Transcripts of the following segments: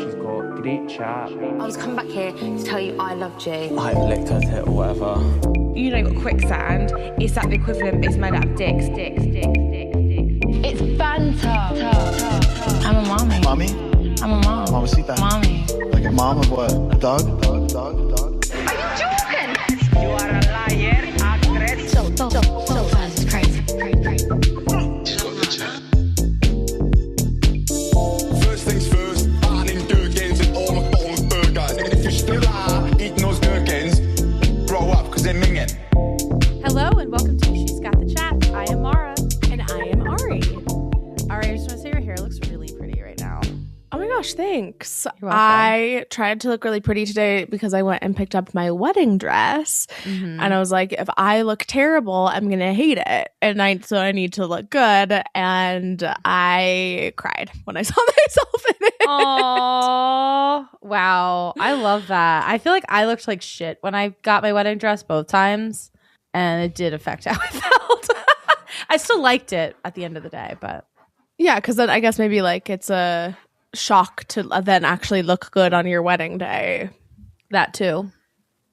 she's got great chat. I was coming back here to tell you I loved you. I licked her tit or whatever. You know, you got quicksand. It's like the equivalent, it's made out of dicks. It's banter. I'm a mommy. Mommy? I'm a mom. Mamacita. Mommy. Like a mom of what? A dog? Are you joking? You are a liar, actress. So fast. It's crazy. First things first, banning gherkins and all McDonald's burgers. And if you still are eating those gherkins, grow up, because they're minging. Hello and welcome to She's Got the Chat. I am Maura. And I am Ari. Ari, I just want to say your hair looks really pretty right now. Oh my gosh, thanks. You're welcome. I tried to look really pretty today because I went and picked up my wedding dress. Mm-hmm. And I was like, if I look terrible, I'm going to hate it. So I need to look good. And I cried when I saw myself in it. Oh, wow. I love that. I feel like I looked like shit when I got my wedding dress both times. And it did affect how I felt. I still liked it at the end of the day, but. Yeah, because then I guess maybe like it's a shock to then actually look good on your wedding day. That too.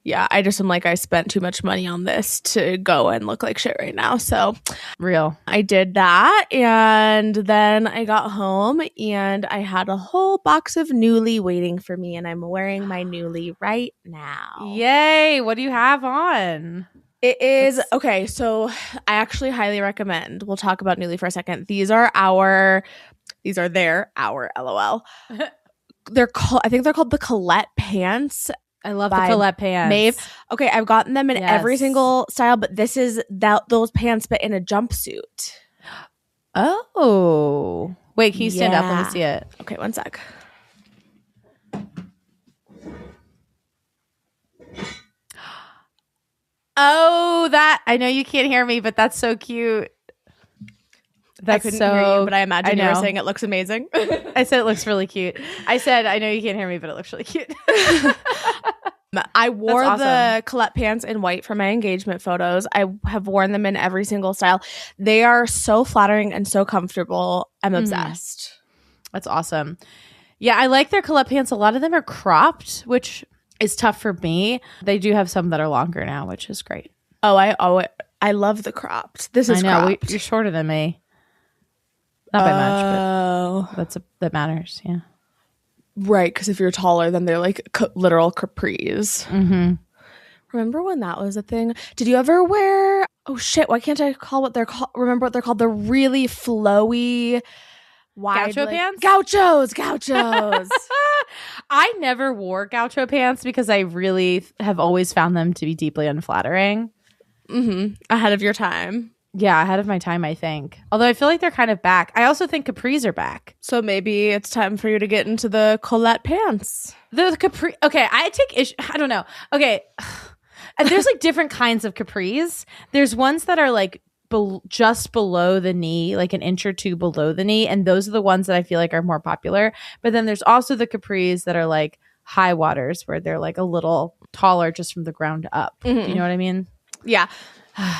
Yeah, I just am like, I spent too much money on this to go and look like shit right now. So Real. I did that. And then I got home and I had a whole box of Newly waiting for me. And I'm wearing my Newly right now. Yay. What do you have on? It is okay. So I actually highly recommend. We'll talk about Newly for a second. These are our LOL. I think they're called the Colette pants. I love the Colette pants. Maeve. Okay, I've gotten them in Yes. every single style, but this is those pants, but in a jumpsuit. Oh. Wait, can you stand up? Let me see it. Okay, one sec. Oh, that I know you can't hear me, but that's so cute. I couldn't hear you, but I imagine you were saying it looks amazing. I said it looks really cute. I said I know you can't hear me, but it looks really cute. I wore That's awesome. the Colette pants in white for my engagement photos. I have worn them in every single style. They are so flattering and so comfortable. I'm obsessed. That's awesome. Yeah, I like their Colette pants. A lot of them are cropped, which is tough for me. They do have some that are longer now, which is great. I love the cropped. This is I know cropped. you're shorter than me. Not by much, but that matters. Yeah. Right, because if you're taller, then they're like literal capris. Mm-hmm. Remember when that was a thing? Did you ever wear? Oh shit! Why can't I call what they're called? Remember what they're called? The really flowy, wide Gaucho pants? Gauchos. I never wore gaucho pants because I really have always found them to be deeply unflattering. Ahead of your time. Yeah, ahead of my time, I think. Although I feel like they're kind of back. I also think capris are back. So maybe it's time for you to get into the Colette pants. The capri. Okay, I take issue. I don't know. Okay, and there's like different kinds of capris. There's ones that are like just below the knee, like an inch or two below the knee, and those are the ones that I feel like are more popular. But then there's also the capris that are like high waters, where they're like a little taller just from the ground up. Do you know what I mean? Yeah.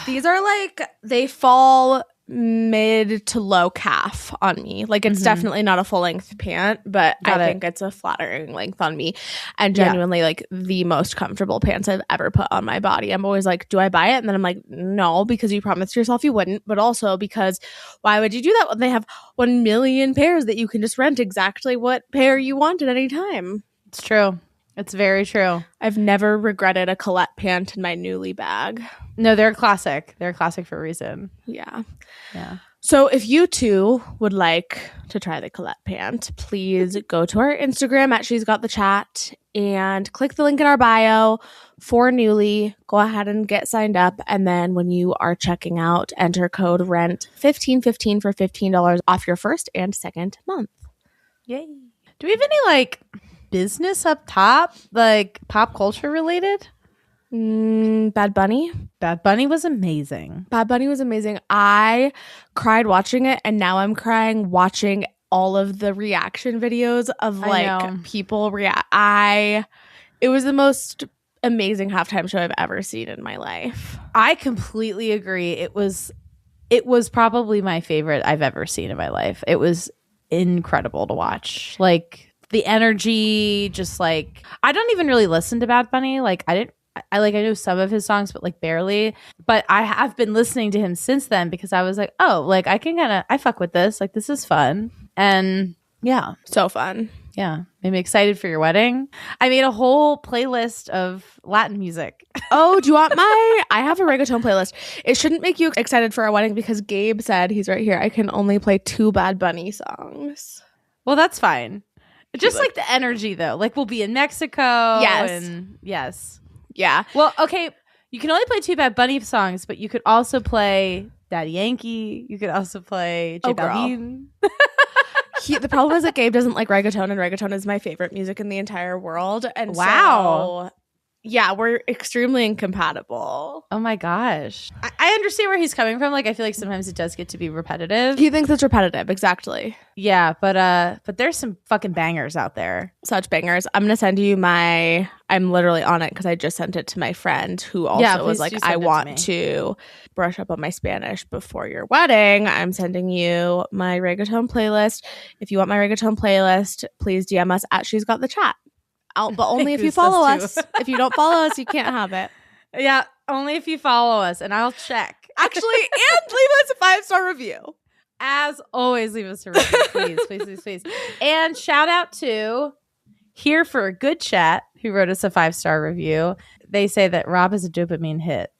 These are like, they fall mid to low calf on me. Like it's definitely not a full length pant, but I think it's a flattering length on me and genuinely like the most comfortable pants I've ever put on my body. I'm always like, do I buy it? And then I'm like, no, because you promised yourself you wouldn't, but also because why would you do that when they have 1 million pairs that you can just rent exactly what pair you want at any time? It's true. It's very true. I've never regretted a Colette pant in my Newly bag. No, they're a classic. They're a classic for a reason. Yeah. Yeah. So if you too would like to try the Colette pant, please go to our Instagram at She's Got the Chat and click the link in our bio for Newly. Go ahead and get signed up. And then when you are checking out, enter code RENT1515 for $15 off your first and second month. Yay. Do we have any like business up top, like pop culture related? Bad Bunny. Bad Bunny was amazing. I cried watching it, and now I'm crying watching all of the reaction videos of like people react. It was the most amazing halftime show I've ever seen in my life. I completely agree. It was probably my favorite I've ever seen in my life. It was incredible to watch. Like the energy, just like I don't even really listen to Bad Bunny. Like I know some of his songs, but like barely. But I have been listening to him since then because I was like, oh, like I fuck with this. Like this is fun. And yeah. So fun. Yeah. Made me excited for your wedding. I made a whole playlist of Latin music. Oh, do you want I have a reggaeton playlist. It shouldn't make you excited for our wedding because Gabe said, he's right here, I can only play 2 Bad Bunny songs. Well, that's fine. Just like the energy though. Like we'll be in Mexico. Yes. Yeah. Well, okay. You can only play 2 Bad Bunny songs, but you could also play Daddy Yankee. You could also play J Balvin. The problem is that Gabe doesn't like reggaeton, and reggaeton is my favorite music in the entire world. And wow. So, yeah, we're extremely incompatible. Oh my gosh. I understand where he's coming from. Like, I feel like sometimes it does get to be repetitive. He thinks it's repetitive. Exactly. Yeah, but there's some fucking bangers out there. Such bangers. I'm going to send you I'm literally on it because I just sent it to my friend who also was like, I want to brush up on my Spanish before your wedding. I'm sending you my reggaeton playlist. If you want my reggaeton playlist, please DM us at She's Got the Chat. But only if you follow us. If you don't follow us, you can't have it. Yeah, only if you follow us, and I'll check. Actually, and leave us a 5-star review. As always, leave us a review, please. And shout out to Here for a Good Chat, who wrote us a 5-star review. They say that Rob is a dopamine hit,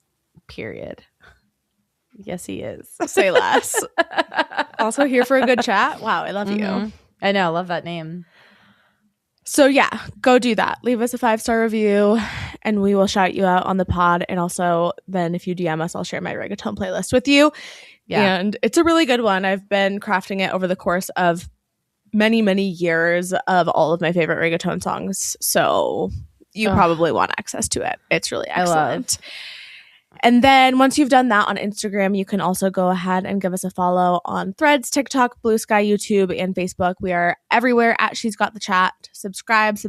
period. Yes, he is. Say less. Also here for a good chat. Wow, I love you. I know, I love that name. So yeah, go do that. Leave us a 5-star review and we will shout you out on the pod. And also then if you DM us, I'll share my reggaeton playlist with you. Yeah. And it's a really good one. I've been crafting it over the course of many, many years of all of my favorite reggaeton songs. So you probably want access to it. It's really excellent. And then once you've done that on Instagram, you can also go ahead and give us a follow on Threads, TikTok, Blue Sky, YouTube, and Facebook. We are everywhere at She's Got the Chat. Subscribe to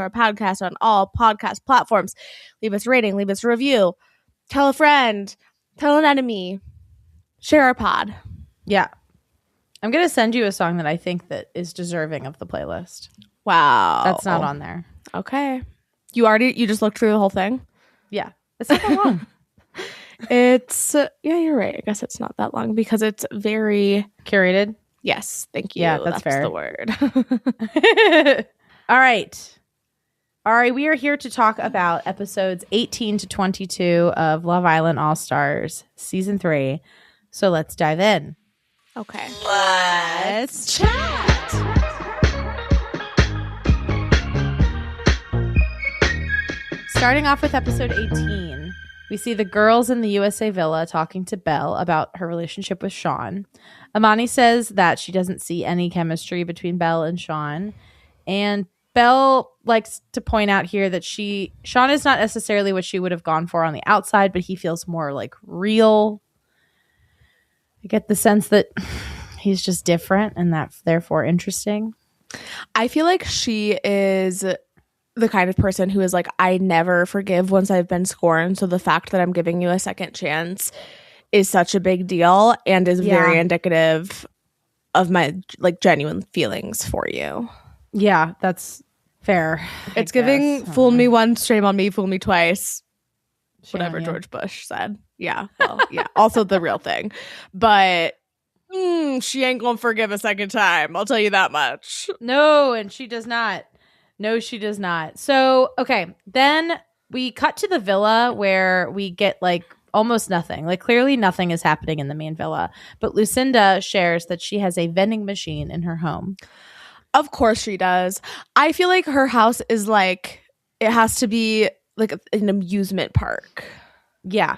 our podcast on all podcast platforms. Leave us a rating, leave us a review. Tell a friend, tell an enemy. Share our pod. Yeah. I'm going to send you a song that I think that is deserving of the playlist. Wow. That's not on there. Okay. You just looked through the whole thing? Yeah. It's not that long. Yeah, you're right. I guess it's not that long because it's very curated. Yes, thank you. Yeah, that's fair. The word. All right. Ari, we are here to talk about episodes 18 to 22 of Love Island All-Stars Season 3. So let's dive in. Okay. Let's chat. Starting off with episode 18, we see the girls in the USA Villa talking to Belle about her relationship with Sean. Amani says that she doesn't see any chemistry between Belle and Sean. And Belle likes to point out here that Sean is not necessarily what she would have gone for on the outside, but he feels more like real. I get the sense that he's just different and that therefore interesting. I feel like she is the kind of person who is like, I never forgive once I've been scorned. So the fact that I'm giving you a second chance is such a big deal and is very indicative of my like genuine feelings for you. Yeah, that's fair. It's giving fool me once, shame on me, fool me twice. Whatever George Bush said. Yeah. Well, yeah. Also the real thing. But she ain't gonna forgive a second time. I'll tell you that much. No, and she does not. No, she does not. So, okay. Then we cut to the villa where we get like almost nothing. Like clearly nothing is happening in the main villa. But Lucinda shares that she has a vending machine in her home. Of course she does. I feel like her house is like, it has to be like an amusement park. Yeah.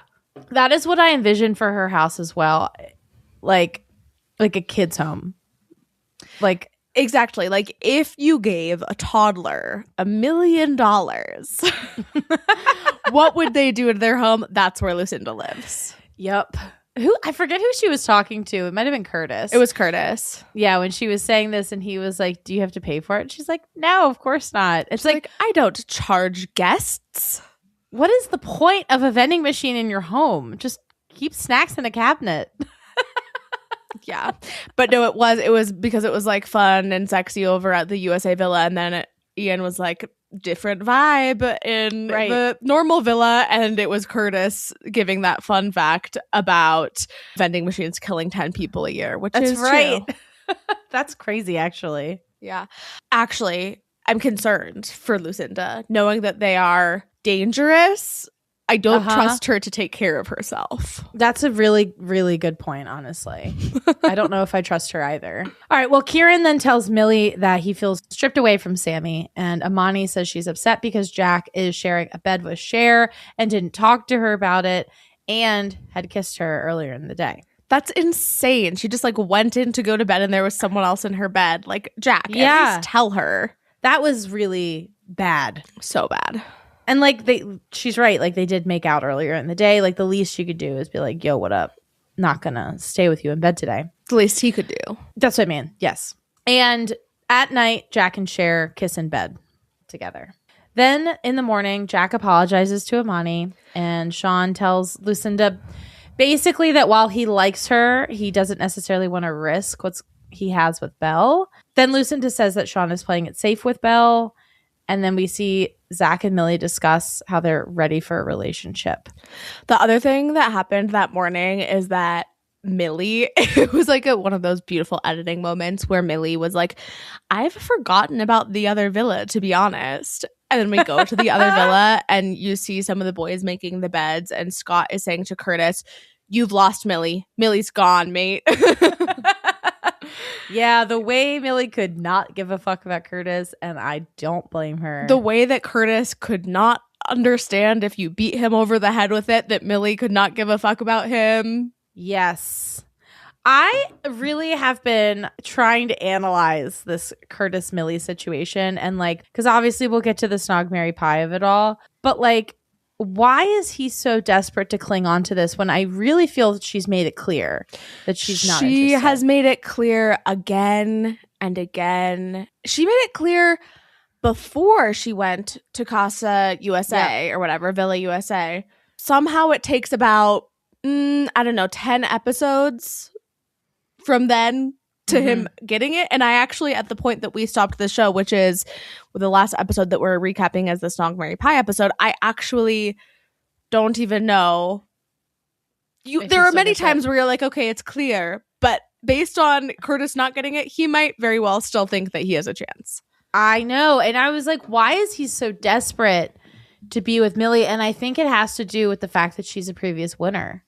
That is what I envision for her house as well. Like a kid's home. Like exactly. Like if you gave a toddler $1 million, what would they do in their home? That's where Lucinda lives. Yep. I forget who she was talking to. It might have been Curtis. It was Curtis. Yeah, when she was saying this and he was like, do you have to pay for it? She's like, no, of course not. It's like, I don't charge guests. What is the point of a vending machine in your home? Just keep snacks in a cabinet. Yeah. But no, it was because it was like fun and sexy over at the USA Villa, and then Ian was like different vibe in the normal villa, and it was Curtis giving that fun fact about vending machines killing 10 people a year, which is right. That's crazy, actually. Yeah. Actually, I'm concerned for Lucinda, knowing that they are dangerous. I don't trust her to take care of herself. That's a really, really good point, honestly. I don't know if I trust her either. All right, well, Kieran then tells Millie that he feels stripped away from Sammy, and Amani says she's upset because Jack is sharing a bed with Cher and didn't talk to her about it and had kissed her earlier in the day. That's insane. She just like went in to go to bed and there was someone else in her bed. Like, Jack, at least tell her. That was really bad. So bad. And like she's right. Like they did make out earlier in the day. Like the least you could do is be like, yo, what up? Not gonna stay with you in bed today. The least he could do. That's what I mean. Yes. And at night, Jack and Cher kiss in bed together. Then in the morning, Jack apologizes to Amani, and Sean tells Lucinda basically that while he likes her, he doesn't necessarily want to risk what he has with Belle. Then Lucinda says that Sean is playing it safe with Belle. And then we see Zach and Millie discuss how they're ready for a relationship. The other thing that happened that morning is that Millie, it was like one of those beautiful editing moments where Millie was like, I've forgotten about the other villa, to be honest. And then we go to the other villa and you see some of the boys making the beds. And Scott is saying to Curtis, you've lost Millie. Millie's gone, mate. Yeah, the way Millie could not give a fuck about Curtis, and I don't blame her. The way that Curtis could not understand if you beat him over the head with it, that Millie could not give a fuck about him. Yes. I really have been trying to analyze this Curtis Millie situation, and like, because obviously we'll get to the Snog, Marry, Pie of it all, but like, why is he so desperate to cling on to this when I really feel that she's made it clear that she's not interested? She has made it clear again and again. She made it clear before she went to Casa USA or whatever, Villa USA. Somehow it takes about, 10 episodes from then to him getting it. And I actually, at the point that we stopped the show, which is with the last episode that we're recapping as the Snog, Marry, Pie episode, I actually don't even know. There are many times where you're like, okay, it's clear. But based on Curtis not getting it, he might very well still think that he has a chance. I know. And I was like, why is he so desperate to be with Millie? And I think it has to do with the fact that she's a previous winner.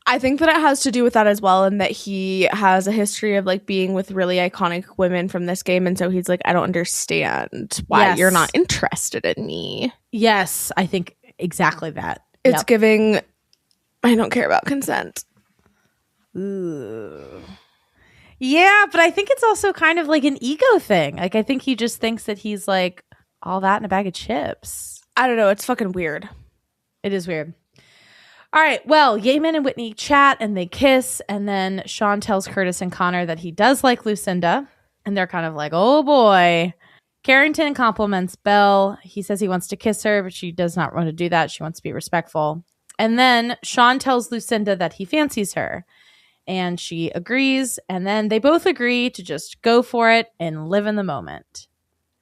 I think that it has to do with that as well, and that he has a history of like being with really iconic women from this game, and so he's like, I don't understand why you're not interested in me. Yes, I think exactly that. It's giving, I don't care about consent. Ooh. Yeah, but I think it's also kind of like an ego thing. Like, I think he just thinks that he's like all that in a bag of chips. I don't know. It's fucking weird. It is weird. All right, well, Yeaman and Whitney chat and they kiss, and then Sean tells Curtis and Connor that he does like Lucinda, and they're kind of like, oh boy. Carrington compliments Belle. He says he wants to kiss her, but she does not want to do that. She wants to be respectful. And then Sean tells Lucinda that he fancies her, and she agrees, and then they both agree to just go for it and live in the moment.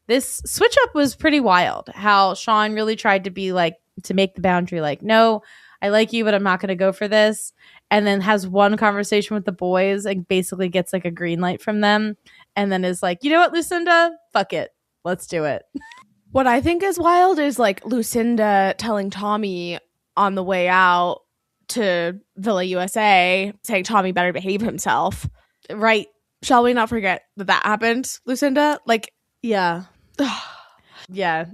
This switch up was pretty wild, how Sean really tried to be like, to make the boundary like, no, I like you, but I'm not going to go for this. And then has one conversation with the boys and basically gets like a green light from them. And then is like, you know what, Lucinda? Fuck it. Let's do it. What I think is wild is like Lucinda telling Tommy on the way out to Villa USA, saying Tommy better behave himself. Right. Shall we not forget that happened, Lucinda? Like, yeah. Yeah.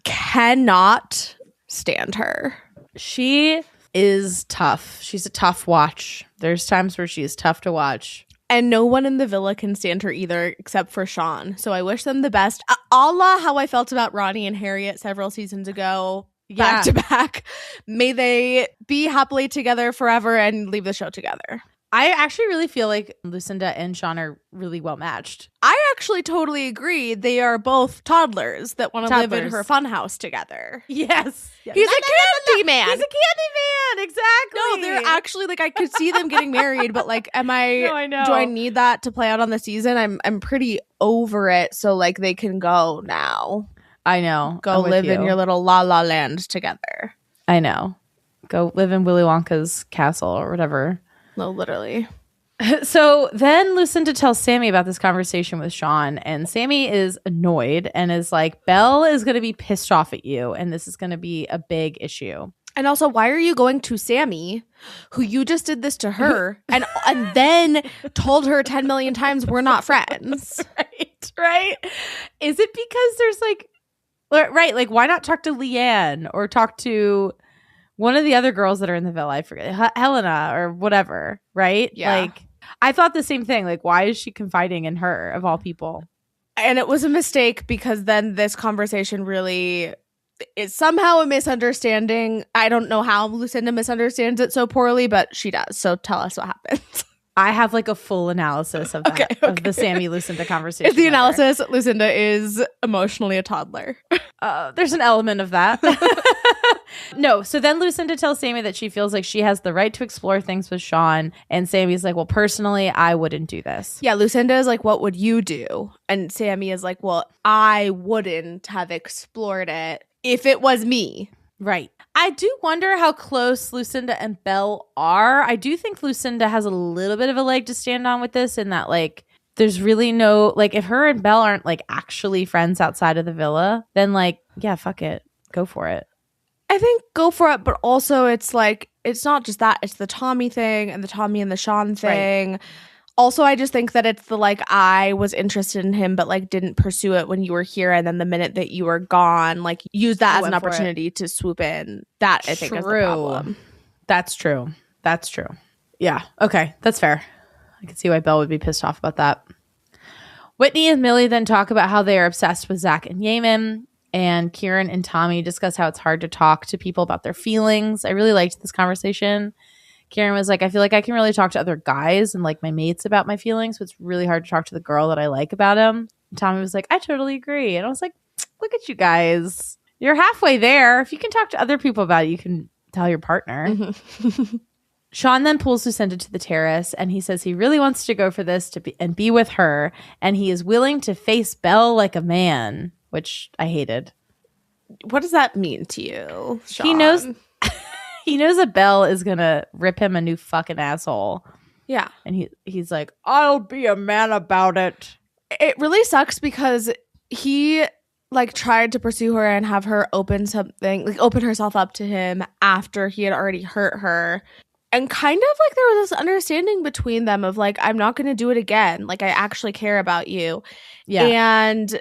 Cannot stand her. She is tough. She's a tough watch. There's times where she is tough to watch. And no one in the villa can stand her either, except for Sean. So I wish them the best. A la how I felt about Ronnie and Harriet several seasons ago, back to back. May they be happily together forever and leave the show together. I actually really feel like Lucinda and Sean are really well matched. I actually totally agree. They are both toddlers that want to live in her funhouse together. Yes. He's a candy man. He's a candy man. Exactly. No, they're actually like, I could see them getting married, but like, am I, No, I know. do I need that to play out on the season? I'm pretty over it. So like they can go now. I know. Go live in your little la la land together. I know. Go live in Willy Wonka's castle or whatever. No, literally. So then Lucinda tells Sammy about this conversation with Sean, and Sammy is annoyed and is like, Belle is going to be pissed off at you, and this is going to be a big issue. And also, why are you going to Sammy, who you just did this to her, and then told her 10 million times we're not friends? Right? Is it because there's like, right, like why not talk to Leanne or talk to one of the other girls that are in the villa? I forget, Helena or whatever, right? Yeah. Like, I thought the same thing. Like, why is she confiding in her, of all people? And it was a mistake because then this conversation really is somehow a misunderstanding. I don't know how Lucinda misunderstands it so poorly, but she does. So tell us what happens. I have like a full analysis of that, of the Sammy Lucinda conversation. It's the analysis. Lucinda is emotionally a toddler. There's an element of that. No, so then Lucinda tells Sammy that she feels like she has the right to explore things with Sean, and Sammy's like, well, personally, I wouldn't do this. Yeah, Lucinda is like, what would you do? And Sammy is like, well, I wouldn't have explored it if it was me. Right. I do wonder how close Lucinda and Belle are. I do think Lucinda has a little bit of a leg to stand on with this, in that like there's really no, like, if her and Belle aren't like actually friends outside of the villa, then like, yeah, fuck it. Go for it. I think go for it, but also it's like, it's not just that, it's the Tommy thing and the Tommy and the Sean thing. Right. Also, I just think that it's the like, I was interested in him, but like didn't pursue it when you were here. And then the minute that you were gone, like use that as an opportunity to swoop in. That I think is the problem. That's true. That's true. Yeah. Okay. That's fair. I can see why Belle would be pissed off about that. Whitney and Millie then talk about how they are obsessed with Zach and Yaman. And Kieran and Tommy discuss how it's hard to talk to people about their feelings. I really liked this conversation. Kieran was like, I feel like I can really talk to other guys and like my mates about my feelings, but it's really hard to talk to the girl that I like about him. And Tommy was like, I totally agree. And I was like, look at you guys. You're halfway there. If you can talk to other people about it, you can tell your partner. Mm-hmm. Sean then pulls Lucinda to the terrace, and he says he really wants to go for this and be with her, and he is willing to face Belle like a man, which I hated. What does that mean to you, Sean? He knows that Belle is gonna rip him a new fucking asshole. Yeah. And he's like, I'll be a man about it. It really sucks because he like tried to pursue her and have her open herself up to him after he had already hurt her. And kind of like there was this understanding between them of like, I'm not gonna do it again. Like, I actually care about you. Yeah. And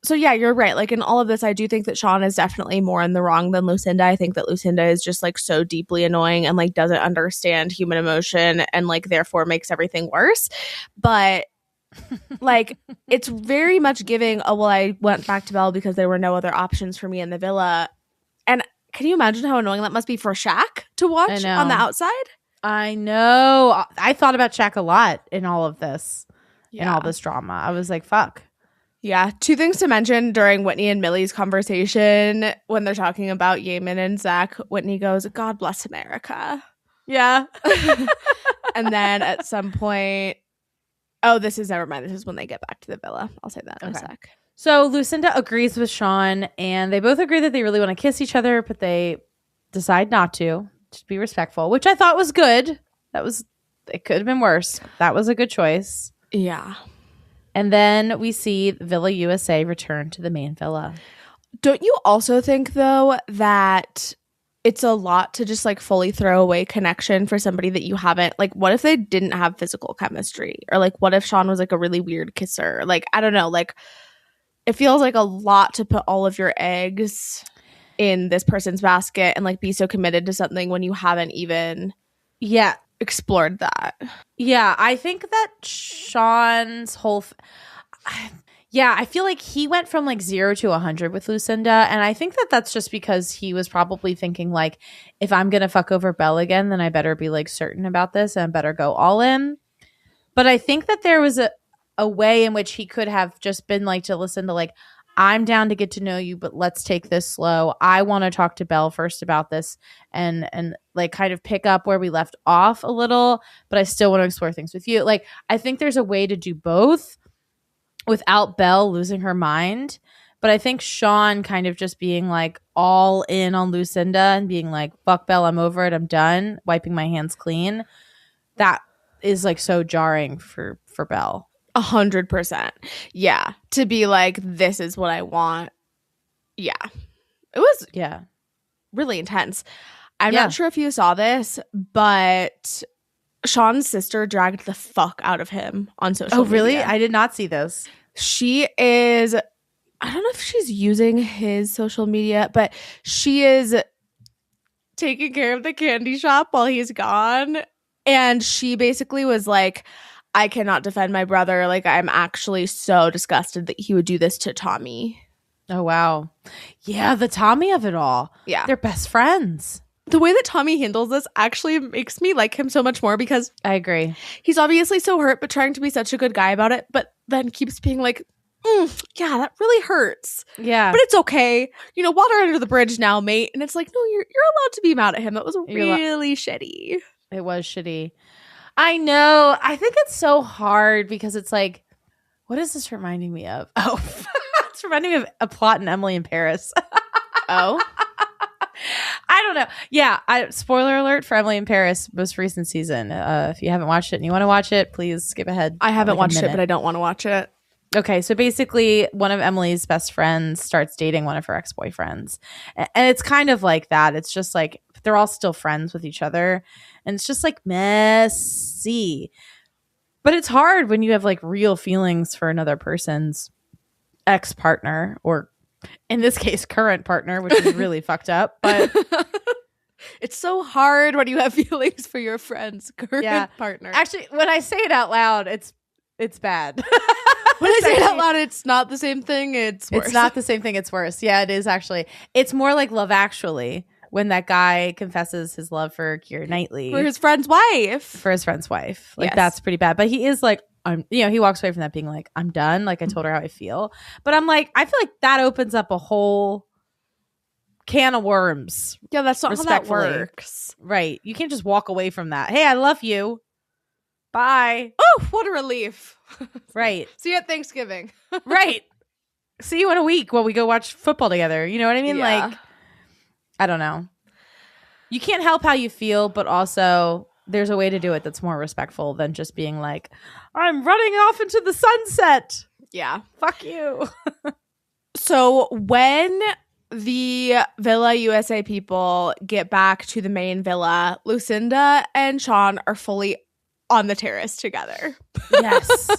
so, yeah, you're right. Like, in all of this, I do think that Sean is definitely more in the wrong than Lucinda. I think that Lucinda is just, like, so deeply annoying and, like, doesn't understand human emotion and, like, therefore makes everything worse. But, like, it's very much giving, oh, well, I went back to Belle because there were no other options for me in the villa. And can you imagine how annoying that must be for Shaq to watch on the outside? I know. I thought about Shaq a lot in all of this, in all this drama. I was like, fuck. Yeah. Two things to mention during Whitney and Millie's conversation when they're talking about Yaman and Zach. Whitney goes, God bless America. Yeah. And then at some point, never mind. This is when they get back to the villa. I'll say that in a sec. So Lucinda agrees with Sean, and they both agree that they really want to kiss each other, but they decide not to be respectful, which I thought was good. It could have been worse. That was a good choice. Yeah. And then we see Villa USA return to the main villa. Don't you also think, though, that it's a lot to just like fully throw away connection for somebody that you haven't, like, what if they didn't have physical chemistry? Or like, what if Sean was like a really weird kisser? Like, I don't know, like, it feels like a lot to put all of your eggs in this person's basket and like be so committed to something when you haven't even explored that. Yeah, I think that Sean's whole Yeah, I feel like he went from like 0 to 100 with Lucinda. And I think that that's just because he was probably thinking like, if I'm going to fuck over Belle again, then I better be like certain about this and better go all in. But I think that there was a way in which he could have just been like to Lucinda, like, I'm down to get to know you, but let's take this slow. I want to talk to Belle first about this and like kind of pick up where we left off a little, but I still want to explore things with you. Like, I think there's a way to do both without Belle losing her mind. But I think Sean kind of just being like all in on Lucinda and being like, fuck Belle, I'm over it, I'm done, wiping my hands clean. That is like so jarring for Belle. 100%. Yeah. To be like, this is what I want. Yeah. It was really intense. I'm not sure if you saw this, but Sean's sister dragged the fuck out of him on social media. Oh, really? I did not see this. She is, I don't know if she's using his social media, but she is taking care of the candy shop while he's gone. And she basically was like, I cannot defend my brother. Like, I'm actually so disgusted that he would do this to Tommy. Oh, wow. Yeah, the Tommy of it all. Yeah. They're best friends. The way that Tommy handles this actually makes me like him so much more because I agree. He's obviously so hurt, but trying to be such a good guy about it, but then keeps being like, yeah, that really hurts. Yeah. But it's okay. You know, water under the bridge now, mate. And it's like, no, you're allowed to be mad at him. That was really shitty. It was shitty. I know. I think it's so hard because it's like, what is this reminding me of? Oh, it's reminding me of a plot in Emily in Paris. Oh? I don't know. Yeah. Spoiler alert for Emily in Paris, most recent season. If you haven't watched it and you want to watch it, please skip ahead. I haven't watched it, but I don't want to watch it. Okay, so basically one of Emily's best friends starts dating one of her ex-boyfriends. And it's kind of like that. It's just like they're all still friends with each other. And it's just like messy. But it's hard when you have like real feelings for another person's ex-partner, or in this case, current partner, which is really fucked up. But it's so hard when you have feelings for your friend's current partner. Actually, when I say it out loud, it's bad. When I say it out loud, it's not the same thing. It's worse. It's not the same thing. It's worse. Yeah, it is actually. It's more like Love Actually, when that guy confesses his love for Keira Knightley. For his friend's wife. Like, yes. That's pretty bad. But he is like, he walks away from that being like, I'm done. Like, I told her how I feel. But I'm like, I feel like that opens up a whole can of worms. Yeah, that's not how that works. Right. You can't just walk away from that. Hey, I love you. Bye. Oh, what a relief. Right. See you at Thanksgiving. Right. See you in a week while we go watch football together. You know what I mean? Yeah. Like, I don't know. You can't help how you feel, but also there's a way to do it that's more respectful than just being like, I'm running off into the sunset. Yeah. Fuck you. So when the Villa USA people get back to the main villa, Lucinda and Sean are fully on the terrace together. Yes.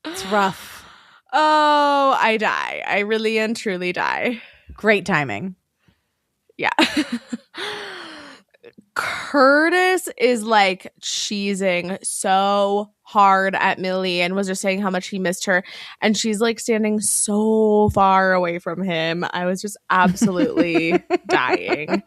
It's rough. Oh, I die. I really and truly die. Great timing. Yeah. Curtis is like cheesing so hard at Millie and was just saying how much he missed her. And she's like standing so far away from him. I was just absolutely dying.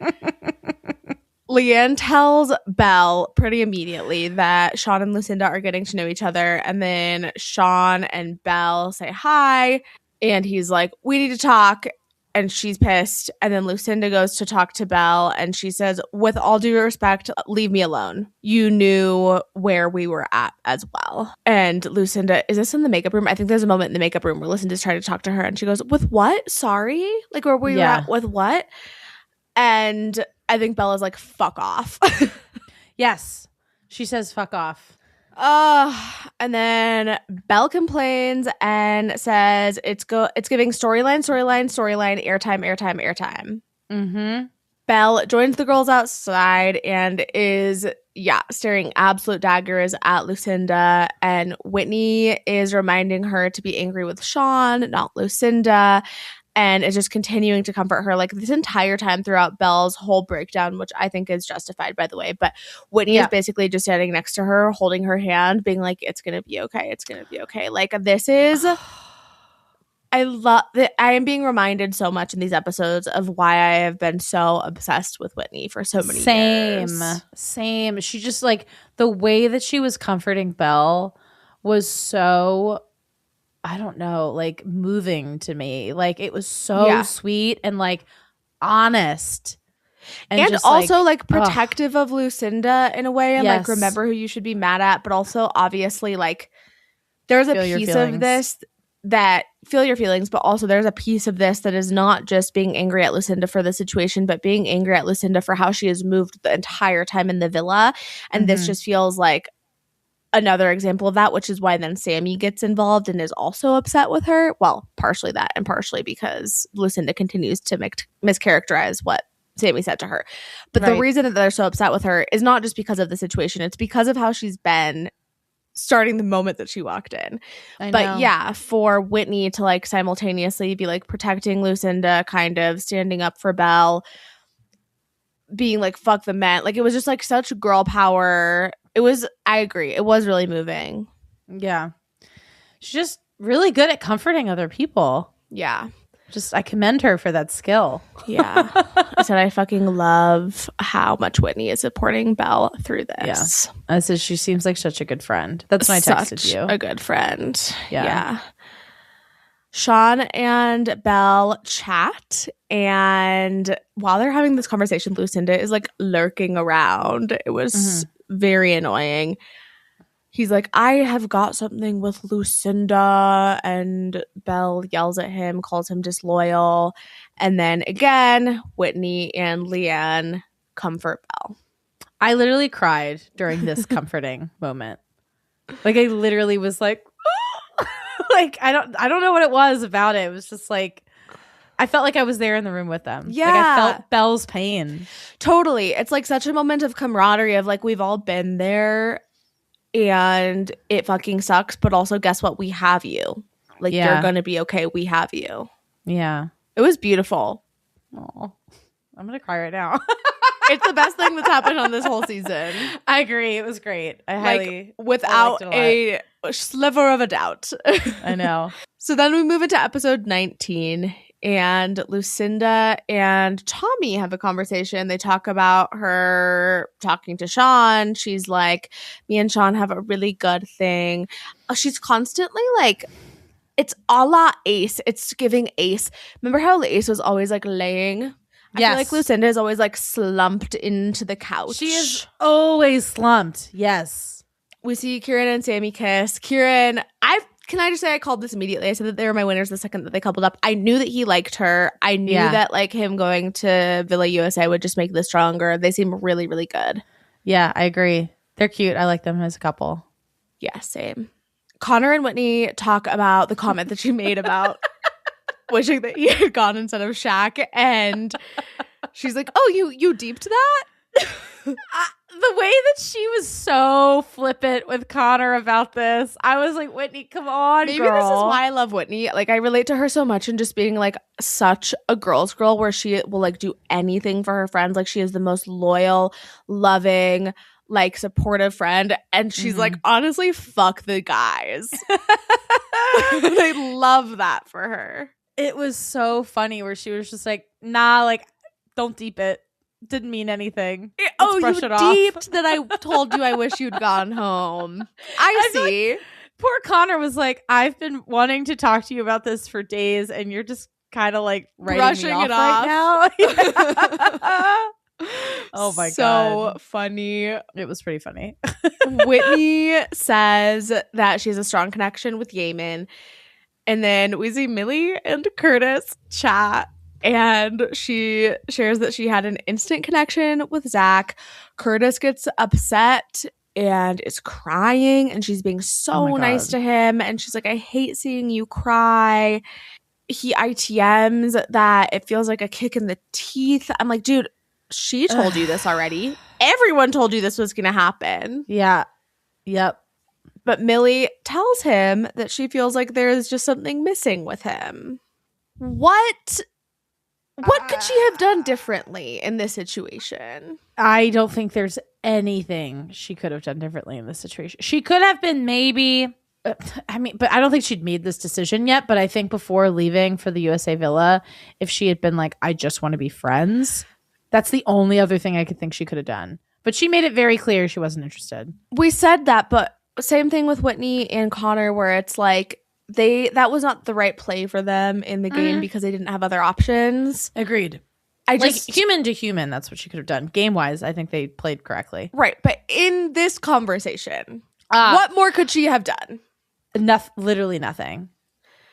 Leanne tells Belle pretty immediately that Sean and Lucinda are getting to know each other. And then Sean and Belle say hi. And he's like, we need to talk. And she's pissed. And then Lucinda goes to talk to Belle. And she says, with all due respect, leave me alone. You knew where we were at as well. And Lucinda, is this in the makeup room? I think there's a moment in the makeup room where Lucinda's trying to talk to her. And she goes, with what? Sorry? Like, where we were at with what? And I think Bella's like, fuck off. Yes. She says, fuck off. And then Belle complains and says it's giving storyline, airtime. Mm-hmm. Belle joins the girls outside and is, staring absolute daggers at Lucinda. And Whitney is reminding her to be angry with Sean, not Lucinda. And is just continuing to comfort her like this entire time throughout Belle's whole breakdown, which I think is justified, by the way. But Whitney is basically just standing next to her, holding her hand, being like, it's going to be okay. It's going to be okay. Like, this is I love that. I am being reminded so much in these episodes of why I have been so obsessed with Whitney for so many years. Same. She just like the way that she was comforting Belle was so, I don't know, like moving to me. Like it was so sweet and like honest. And just also like protective of Lucinda in a way, and like remember who you should be mad at, but also obviously like there's a piece of this that feel your feelings, but also there's a piece of this that is not just being angry at Lucinda for the situation, but being angry at Lucinda for how she has moved the entire time in the villa. And this just feels like another example of that, which is why then Sammy gets involved and is also upset with her. Well, partially that and partially because Lucinda continues to mischaracterize what Sammy said to her. But the reason that they're so upset with her is not just because of the situation. It's because of how she's been starting the moment that she walked in. But yeah, for Whitney to like simultaneously be like protecting Lucinda, kind of standing up for Belle, being like, fuck the men. Like it was just like such girl power. I agree. It was really moving. Yeah. She's just really good at comforting other people. Yeah. I commend her for that skill. Yeah. I said I fucking love how much Whitney is supporting Belle through this. Yeah. I said she seems like such a good friend. That's when I texted you. A good friend. Yeah. Sean and Belle chat, and while they're having this conversation, Lucinda is like lurking around. It was very annoying. He's like, I have got something with Lucinda, and Belle yells at him, calls him disloyal. And then again, Whitney and Leanne comfort Belle. I literally cried during this comforting moment. Like I literally was like, like I don't know what it was about it. It was just like I felt like I was there in the room with them. Yeah. Like I felt Belle's pain. Totally. It's like such a moment of camaraderie of like we've all been there. And it fucking sucks, but also guess what? We have you. Like you're gonna be okay. We have you. Yeah, it was beautiful. Oh, I'm gonna cry right now. It's the best thing that's happened on this whole season. I agree. It was great. I highly without a sliver of a doubt. I know. So then we move into episode 19. And Lucinda and Tommy have a conversation. They talk about her talking to Sean. She's like, me and Sean have a really good thing. She's constantly like, it's a la Ace. It's giving Ace. Remember how Ace was always like laying? I feel like Lucinda is always like slumped into the couch. She is always slumped. Yes. We see Kieran and Sammy kiss. Kieran, can I just say I called this immediately? I said that they were my winners the second that they coupled up. I knew that he liked her. I knew that like him going to Villa USA would just make this stronger. They seem really, really good. Yeah, I agree. They're cute. I like them as a couple. Yeah, same. Connor and Whitney talk about the comment that she made about wishing that he had gone instead of Shaq. And she's like, oh, you deeped that? The way that she was so flippant with Connor about this, I was like, Whitney, come on, Maybe girl. This is why I love Whitney. Like, I relate to her so much and just being like such a girl's girl where she will like do anything for her friends. Like, she is the most loyal, loving, like supportive friend. And she's like, honestly, fuck the guys. They love that for her. It was so funny where she was just like, nah, like, don't deep it. Didn't mean anything. You deeped that I told you I wish you'd gone home. I see. Like, poor Connor was like, I've been wanting to talk to you about this for days, and you're just kind of like brushing it off right now. Oh my god. So funny. It was pretty funny. Whitney says that she has a strong connection with Yaman. And then we see Millie and Curtis chat. And she shares that she had an instant connection with Zach. Curtis gets upset and is crying. And she's being so nice to him. And she's like, I hate seeing you cry. He ITMs that it feels like a kick in the teeth. I'm like, dude, she told you this already. Everyone told you this was going to happen. Yeah. Yep. But Millie tells him that she feels like there's just something missing with him. What could she have done differently in this situation? I don't think there's anything she could have done differently in this situation. She could have been maybe I mean, but I don't think she'd made this decision yet. But I think before leaving for the USA Villa, if she had been like, I just want to be friends, that's the only other thing I could think she could have done. But she made it very clear she wasn't interested. We said that, but same thing with Whitney and Connor, where it's like that was not the right play for them in the game because they didn't have other options. Agreed. Human to human, that's what she could have done. Game-wise, I think they played correctly. Right, but in this conversation, what more could she have done? Literally nothing.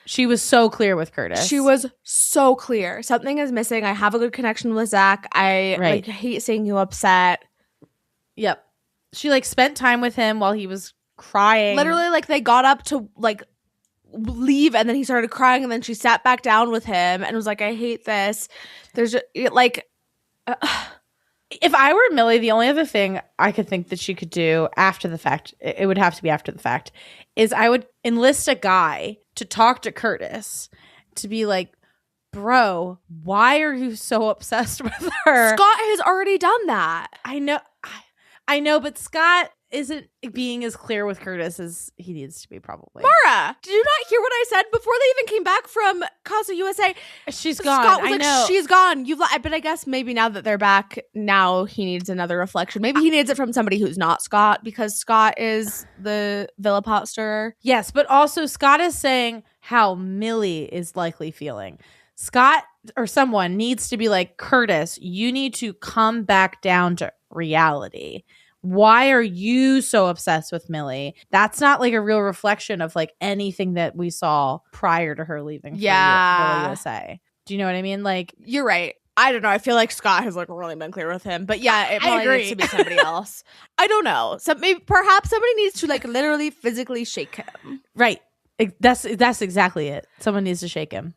She was so clear with Curtis. She was so clear. Something is missing. I have a good connection with Zach. I hate seeing you upset. Yep. She like spent time with him while he was crying. Literally, like they got up to like leave and then he started crying and then she sat back down with him and was like, I hate this. There's like if I were Millie, the only other thing I could think that she could do after the fact, it would have to be after the fact, is I would enlist a guy to talk to Curtis to be like, bro, why are you so obsessed with her? Scott has already done that. I know, but Scott isn't being as clear with Curtis as he needs to be, probably. Maura, did you not hear what I said before they even came back from Casa USA? She's gone. Scott was I know. She's gone. But I guess maybe now that they're back, now he needs another reflection. Maybe he needs it from somebody who's not Scott, because Scott is the Villa pot stirrer. Yes, but also Scott is saying how Millie is likely feeling. Scott or someone needs to be like, Curtis, you need to come back down to reality. Why are you so obsessed with Millie? That's not like a real reflection of like anything that we saw prior to her leaving for Villa USA. Do you know what I mean? Like, you're right. I don't know. I feel like Scott has like really been clear with him, but yeah, it probably needs to be somebody else. I don't know. So perhaps somebody needs to like literally physically shake him. Right. That's exactly it. Someone needs to shake him.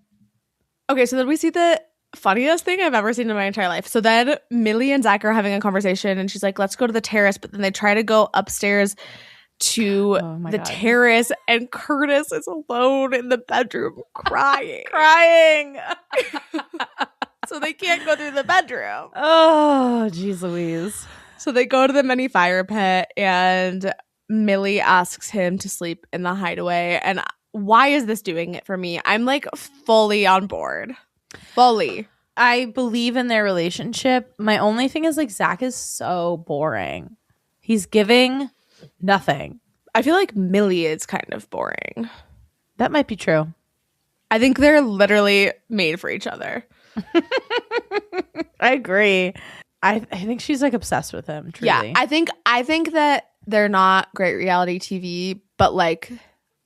Okay, so then we see the funniest thing I've ever seen in my entire life. So then Millie and Zach are having a conversation and she's like, let's go to the terrace. But then they try to go upstairs to the terrace and Curtis is alone in the bedroom crying. So they can't go through the bedroom. Oh, geez Louise. So they go to the mini fire pit and Millie asks him to sleep in the hideaway. And why is this doing it for me? I'm like fully on board. Fully. I believe in their relationship. My only thing is like Zach is so boring. He's giving nothing. I feel like Millie is kind of boring. That might be true. I think they're literally made for each other. I agree. I think she's like obsessed with him. Truly. Yeah, I think that they're not great reality TV, but like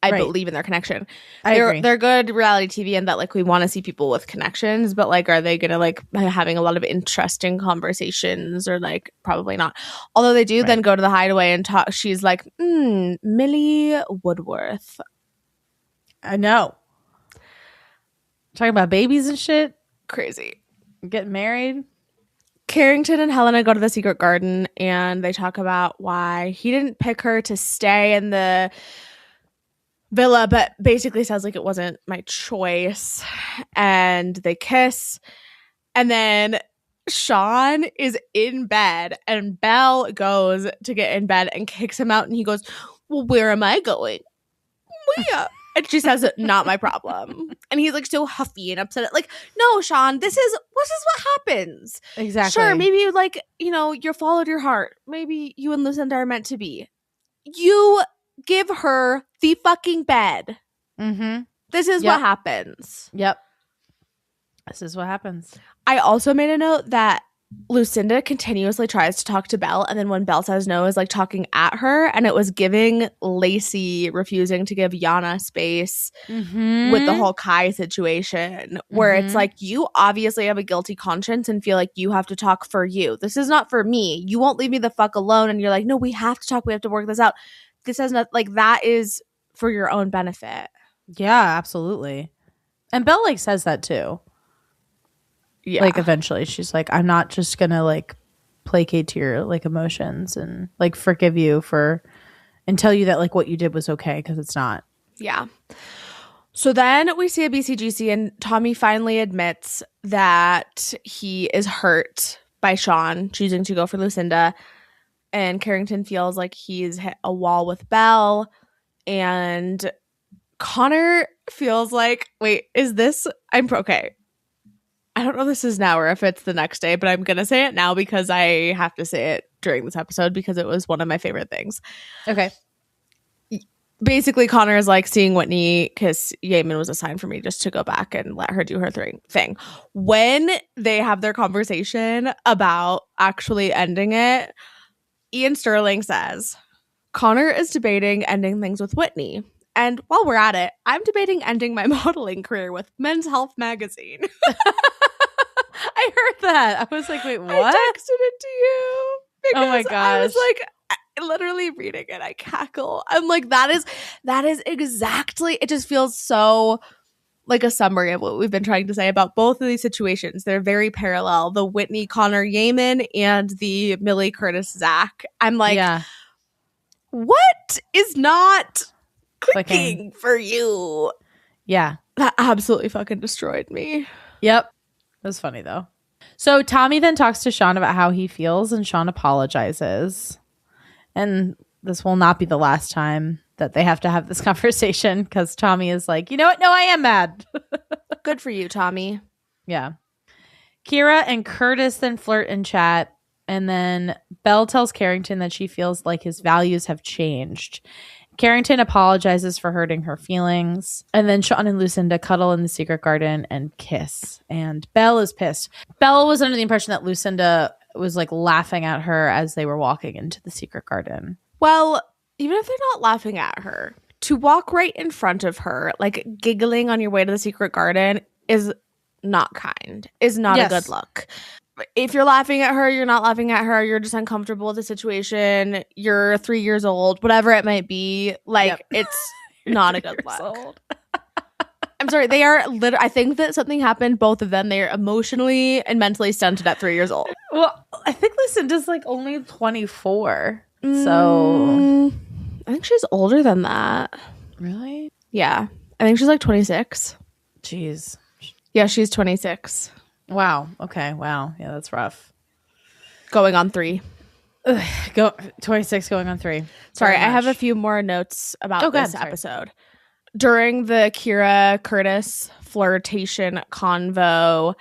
I believe in their connection. They're good reality TV in that like we want to see people with connections, but like are they gonna like having a lot of interesting conversations or like probably not. Although they do then go to the hideaway and talk. She's like, Millie Woodworth. I know. Talking about babies and shit. Crazy. Getting married. Carrington and Helena go to the secret garden and they talk about why he didn't pick her to stay in the villa, but basically says like it wasn't my choice. And they kiss. And then Sean is in bed and Belle goes to get in bed and kicks him out and he goes, well, where am I going? Where? And she says, not my problem. And he's like so huffy and upset. Like, no, Sean, this is what happens. Exactly. Sure, maybe you like, you followed your heart. Maybe you and Lucinda are meant to be. You give her the fucking bed. Mm-hmm. This is what happens. Yep. This is what happens. I also made a note that Lucinda continuously tries to talk to Belle, and then when Belle says no, is like talking at her, and it was giving Lacey refusing to give Yana space with the whole Kai situation, where it's like, you obviously have a guilty conscience and feel like you have to talk for you. This is not for me. You won't leave me the fuck alone. And you're like, no, we have to talk. We have to work this out. This has not like that is for your own benefit. Yeah, absolutely. And Belle like says that too. Yeah. Like eventually she's like, I'm not just gonna like placate to your like emotions and like forgive you for and tell you that like what you did was okay, because it's not. Yeah. So then we see a BCGC and Tommy finally admits that he is hurt by Sean choosing to go for Lucinda, and Carrington feels like he's hit a wall with Belle And Connor feels like, wait, is this? I'm okay. I don't know if this is now or if it's the next day, but I'm going to say it now because I have to say it during this episode because it was one of my favorite things. Okay. Basically, Connor is like seeing Whitney because Yemen was assigned for me just to go back and let her do her thing. When they have their conversation about actually ending it, Ian Sterling says, Connor is debating ending things with Whitney. And while we're at it, I'm debating ending my modeling career with Men's Health magazine. I heard that. I was like, wait, what? I texted it to you. Oh my gosh. I was like, literally reading it, I cackle. I'm like, that is exactly, it just feels so like a summary of what we've been trying to say about both of these situations. They're very parallel. The Whitney Connor Yemen and the Millie Curtis Zach. I'm like, what is not clicking for you? Yeah. That absolutely fucking destroyed me. Yep. It was funny though. So Tommy then talks to Sean about how he feels and Sean apologizes. And this will not be the last time that they have to have this conversation because Tommy is like, you know what? No, I am mad. Good for you, Tommy. Yeah. Kira and Curtis then flirt and chat. And then Belle tells Carrington that she feels like his values have changed. Carrington apologizes for hurting her feelings. And then Sean and Lucinda cuddle in the secret garden and kiss. And Belle is pissed. Belle was under the impression that Lucinda was like laughing at her as they were walking into the secret garden. Well, even if they're not laughing at her, to walk right in front of her, like giggling on your way to the secret garden is not kind, is not a good look. If you're laughing at her, you're not laughing at her, you're just uncomfortable with the situation, you're 3 years old, whatever it might be, like it's not a good look. I'm sorry, they are I think that something happened, both of them. They are emotionally and mentally stunted at 3 years old. Well, I think Lucinda's like only 24. So I think she's older than that. Really? Yeah. I think she's like 26. Jeez. Yeah, she's 26. Wow. Okay. Wow. Yeah, that's rough. Going on 3. 26 going on 3. Sorry, I have a few more notes about this episode. During the Kira Curtis flirtation convo,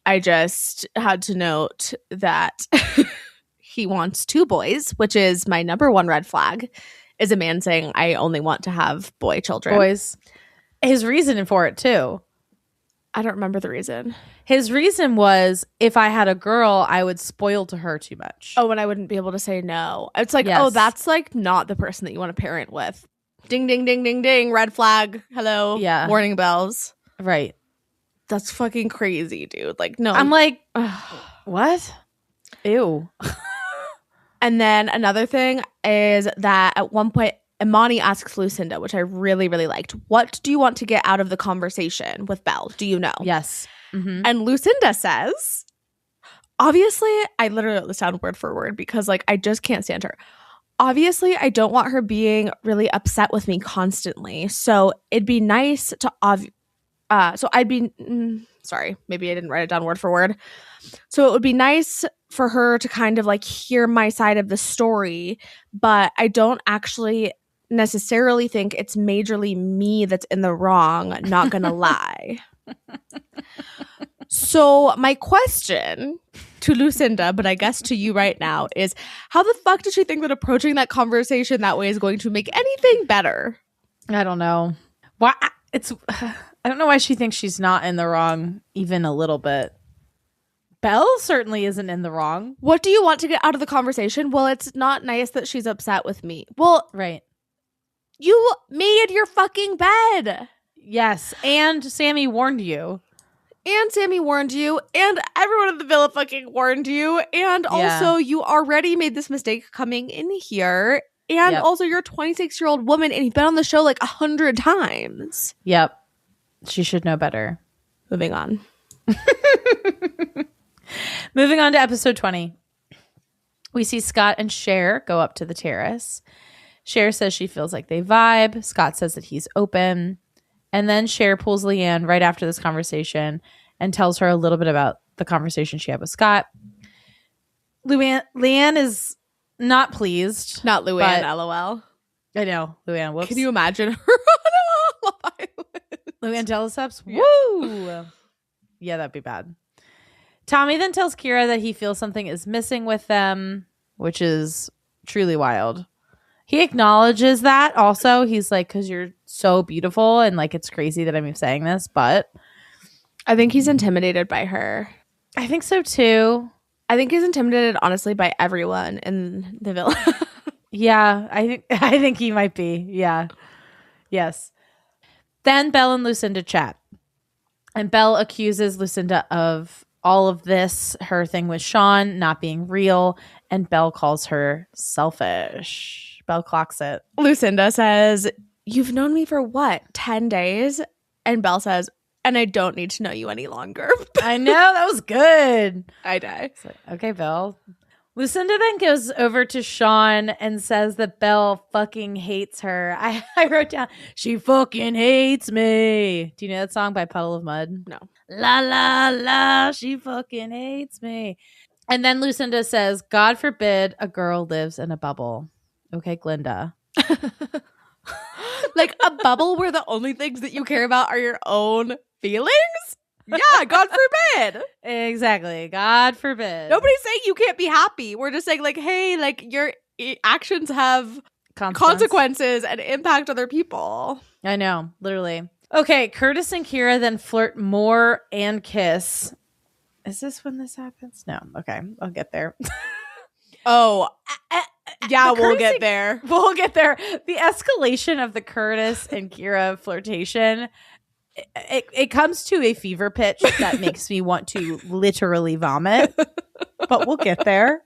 I just had to note that he wants 2 boys, which is my number 1 red flag, is a man saying, I only want to have boy children. Boys. His reason for it, too. I don't remember the reason. His reason was, if I had a girl, I would spoil to her too much. Oh, and I wouldn't be able to say no. It's like, oh, that's like not the person that you want to parent with. Ding, ding, ding, ding, ding. Red flag. Hello. Yeah. Warning bells. Right. That's fucking crazy, dude. Like, no. I'm like, what? Ew. And then another thing is that at one point, Imani asks Lucinda, which I really, really liked, what do you want to get out of the conversation with Belle? Do you know? Yes. Mm-hmm. And Lucinda says, obviously, I literally wrote this down word for word because like I just can't stand her. Obviously, I don't want her being really upset with me constantly. So it'd be nice to sorry, maybe I didn't write it down word for word. So it would be nice for her to kind of like hear my side of the story, but I don't actually necessarily think it's majorly me that's in the wrong, not gonna lie. So my question to Lucinda, but I guess to you right now, is how the fuck did she think that approaching that conversation that way is going to make anything better? I don't know. Why I don't know why she thinks she's not in the wrong even a little bit. Belle certainly isn't in the wrong. What do you want to get out of the conversation? Well, it's not nice that she's upset with me. Well, right. You made your fucking bed. Yes, and Sammy warned you. And Sammy warned you, and everyone in the villa fucking warned you, and also you already made this mistake coming in here, and also you're a 26-year-old woman, and you've been on the show like 100 times. Yep. She should know better. Moving on. Moving on to episode 20. We see Scott and Cher go up to the terrace. Cher says she feels like they vibe. Scott says that he's open. And then Cher pulls Leanne right after this conversation and tells her a little bit about the conversation she had with Scott. Leanne is not pleased. Not Luann, LOL. I know. Leanne, whoops. Can you imagine her on Love Island? Leanne Telesubs? Yeah. Woo! Yeah, that'd be bad. Tommy then tells Kira that he feels something is missing with them, which is truly wild. He acknowledges that also. He's like, because you're so beautiful and like it's crazy that I'm saying this, but I think he's intimidated by her. I think so too. I think he's intimidated, honestly, by everyone in the villa. Yeah, I think he might be. Yeah. Yes. Then Belle and Lucinda chat. And Belle accuses Lucinda of all of this, her thing with Sean not being real, and Belle calls her selfish. Belle clocks it. Lucinda says, "You've known me for what, 10 days?" And Belle says, "And I don't need to know you any longer." I know, that was good. I die. It's like, okay, Belle. Lucinda then goes over to Sean and says that Belle fucking hates her. I wrote down, she fucking hates me. Do you know that song by Puddle of Mud? No. La, la, la, she fucking hates me. And then Lucinda says, God forbid a girl lives in a bubble. Okay, Glinda. Like a bubble where the only things that you care about are your own feelings? Yeah, God forbid. Exactly. God forbid. Nobody's saying you can't be happy. We're just saying like, hey, like your actions have consequences and impact other people. I know, literally. Okay, Curtis and Kira then flirt more and kiss. Is this when this happens? No. Okay, I'll get there. Oh, yeah, we'll get and, there. We'll get there. The escalation of the Curtis and Kira flirtation, it comes to a fever pitch that makes me want to literally vomit. But we'll get there.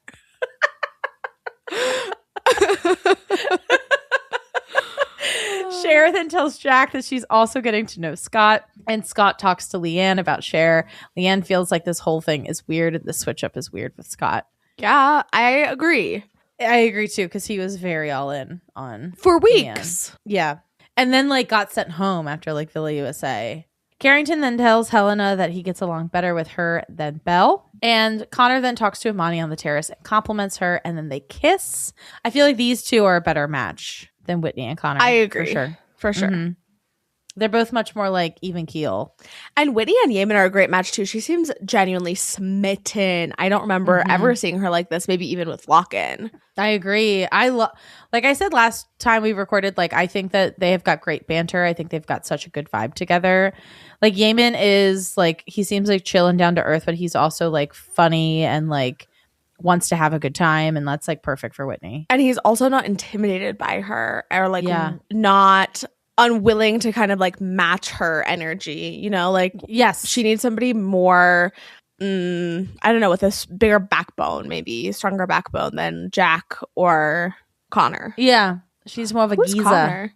Cher then tells Jack that she's also getting to know Scott, and Scott talks to Leanne about Cher. Leanne feels like this whole thing is weird, and the switch up is weird with Scott. Yeah, I agree. I agree too, because he was very all in on for weeks. Leanne. Yeah. And then like got sent home after like Villa USA. Carrington then tells Helena that he gets along better with her than Belle. And Connor then talks to Imani on the terrace and compliments her, and then they kiss. I feel like these two are a better match than Whitney and Connor. I agree. For sure. Mm-hmm. They're both much more like even keel. And Whitney and Yemen are a great match too. She seems genuinely smitten. I don't remember ever seeing her like this, maybe even with Lock-In. I agree. Like I said last time we recorded, like I think that they have got great banter. I think they've got such a good vibe together. Like Yemen is like, he seems like chill and down to earth, but he's also like funny and like wants to have a good time, and that's like perfect for Whitney. And he's also not intimidated by her or like not unwilling to kind of like match her energy, you know, like yes, she needs somebody more I don't know, with a bigger backbone, maybe stronger backbone than Jack or Connor. Yeah, she's more of a Who's Giza. Connor?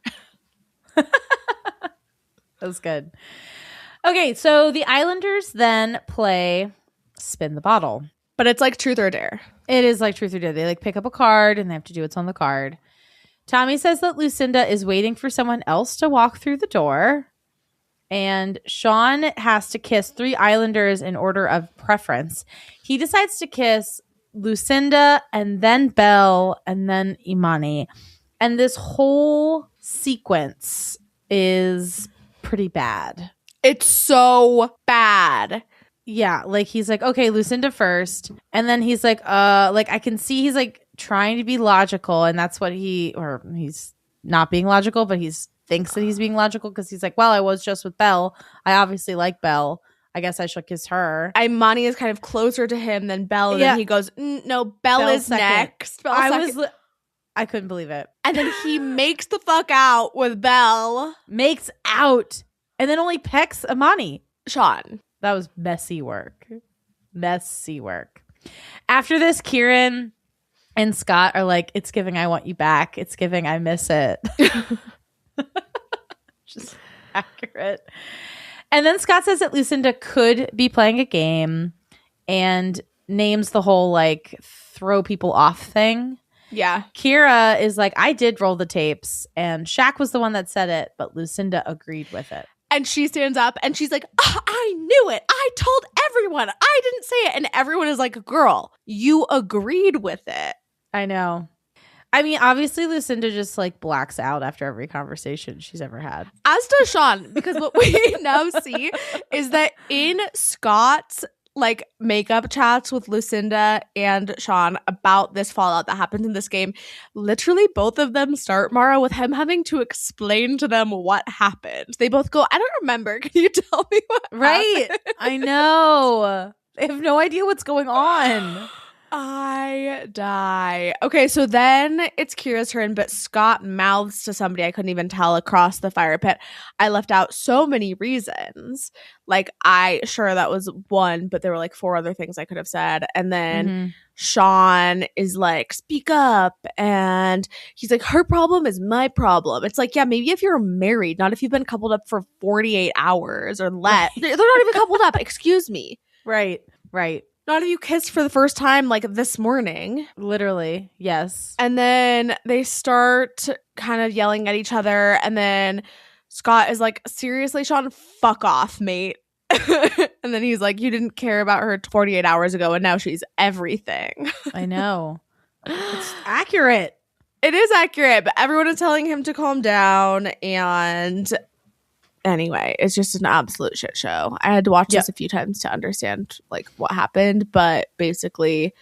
That was good. Okay, so the Islanders then play Spin the Bottle. But it's like Truth or Dare. It is like Truth or Dare. They like pick up a card and they have to do what's on the card. Tommy says that Lucinda is waiting for someone else to walk through the door. And Sean has to kiss 3 Islanders in order of preference. He decides to kiss Lucinda and then Belle and then Imani. And this whole sequence is pretty bad. It's so bad. Yeah, like he's like, okay, Lucinda first. And then he's like I can see he's like trying to be logical, and that's what he's not being logical, but he's thinks that he's being logical because he's like, well, I was just with Belle. I obviously like Belle. I guess I should kiss her. Imani is kind of closer to him than Belle, and then he goes, no, Belle is second. next. I couldn't believe it. And then he makes the fuck out with Belle. Makes out. And then only pecks Imani. Sean. That was messy work. Messy work. After this, Kieran and Scott are like, it's giving I want you back. It's giving I miss it. Just accurate. And then Scott says that Lucinda could be playing a game and names the whole like throw people off thing. Yeah. Kira is like, I did roll the tapes, and Shaq was the one that said it, but Lucinda agreed with it. And she stands up and she's like, I knew it. I told everyone. I didn't say it. And everyone is like, girl, you agreed with it. I know. I mean, obviously Lucinda just like blacks out after every conversation she's ever had. As does Sean, because what we now see is that in Scott's like makeup chats with Lucinda and Sean about this fallout that happens in this game, literally both of them start, Maura, with him having to explain to them what happened. They both go, I don't remember. Can you tell me what happened? I know. They have no idea what's going on. I die. Okay, so then it's Kira's turn, but Scott mouths to somebody I couldn't even tell across the fire pit. I left out so many reasons. Like, that was one, but there were like 4 other things I could have said. And then Sean is like, speak up. And he's like, her problem is my problem. It's like, yeah, maybe if you're married, not if you've been coupled up for 48 hours or less. They're not even coupled up. Excuse me. Right. Not if you kissed for the first time like this morning. Literally, yes. And then they start kind of yelling at each other. And then Scott is like, seriously, Sean, fuck off, mate. And then he's like, you didn't care about her 48 hours ago and now she's everything. I know. It's accurate. It is accurate, but everyone is telling him to calm down. And anyway, it's just an absolute shit show. I had to watch this a few times to understand like what happened, but basically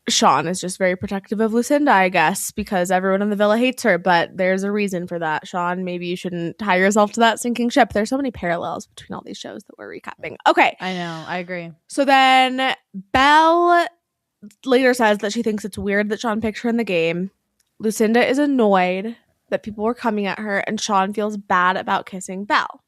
Sean is just very protective of Lucinda, I guess, because everyone in the villa hates her, but there's a reason for that. Sean, maybe you shouldn't tie yourself to that sinking ship. There's so many parallels between all these shows that we're recapping. Okay. I know. I agree. So then Belle later says that she thinks it's weird that Sean picked her in the game. Lucinda is annoyed that people were coming at her, and Sean feels bad about kissing Belle.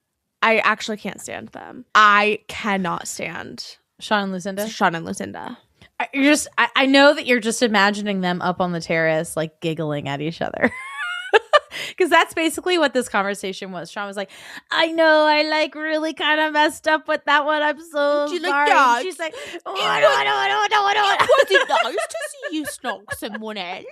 I actually can't stand them. I cannot stand Sean and Lucinda. I know that you're just imagining them up on the terrace, like giggling at each other. Because that's basically what this conversation was. Sean was like, I know I like really kind of messed up with that one. I'm so sorry. Like, she's like, It wasn't nice to see you snog someone else.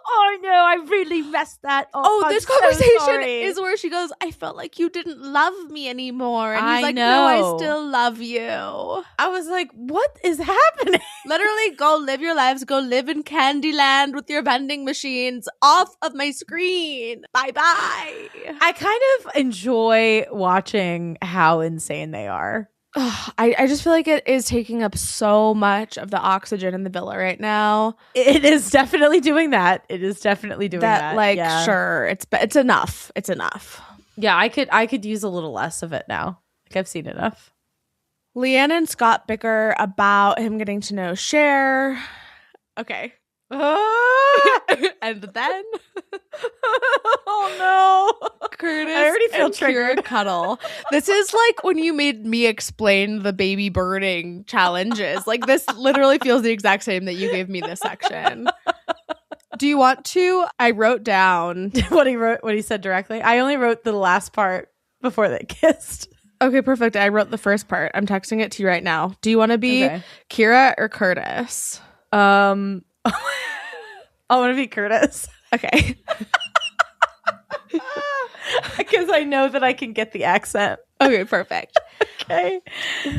Oh no, I really messed that up. Oh, I'm this so conversation sorry. is where she goes, I felt like you didn't love me anymore. And he's I like, know. no, I still love you. I was like, what is happening? Literally, go live your lives. Go live in Candyland with your vending machines off of my screen. Bye-bye. I kind of enjoy watching how insane they are. I just feel like it is taking up so much of the oxygen in the villa right now. It is definitely doing that. Like, yeah. sure, it's enough. It's enough. Yeah, I could use a little less of it now. Like, I've seen enough. Leanne and Scott bicker about him getting to know Cher. Okay. And then oh no, Curtis I already feel and triggered. Kira cuddle. This is like when you made me explain the baby birding challenges. Like, this literally feels the exact same that you gave me this section. Do you want to? I wrote down what he said directly. I only wrote the last part before they kissed. Okay, perfect. I wrote the first part. I'm texting it to you right now. Do you want to be Kira or Curtis? I want to be Curtis. Okay. Because I know that I can get the accent. Okay, perfect. Okay.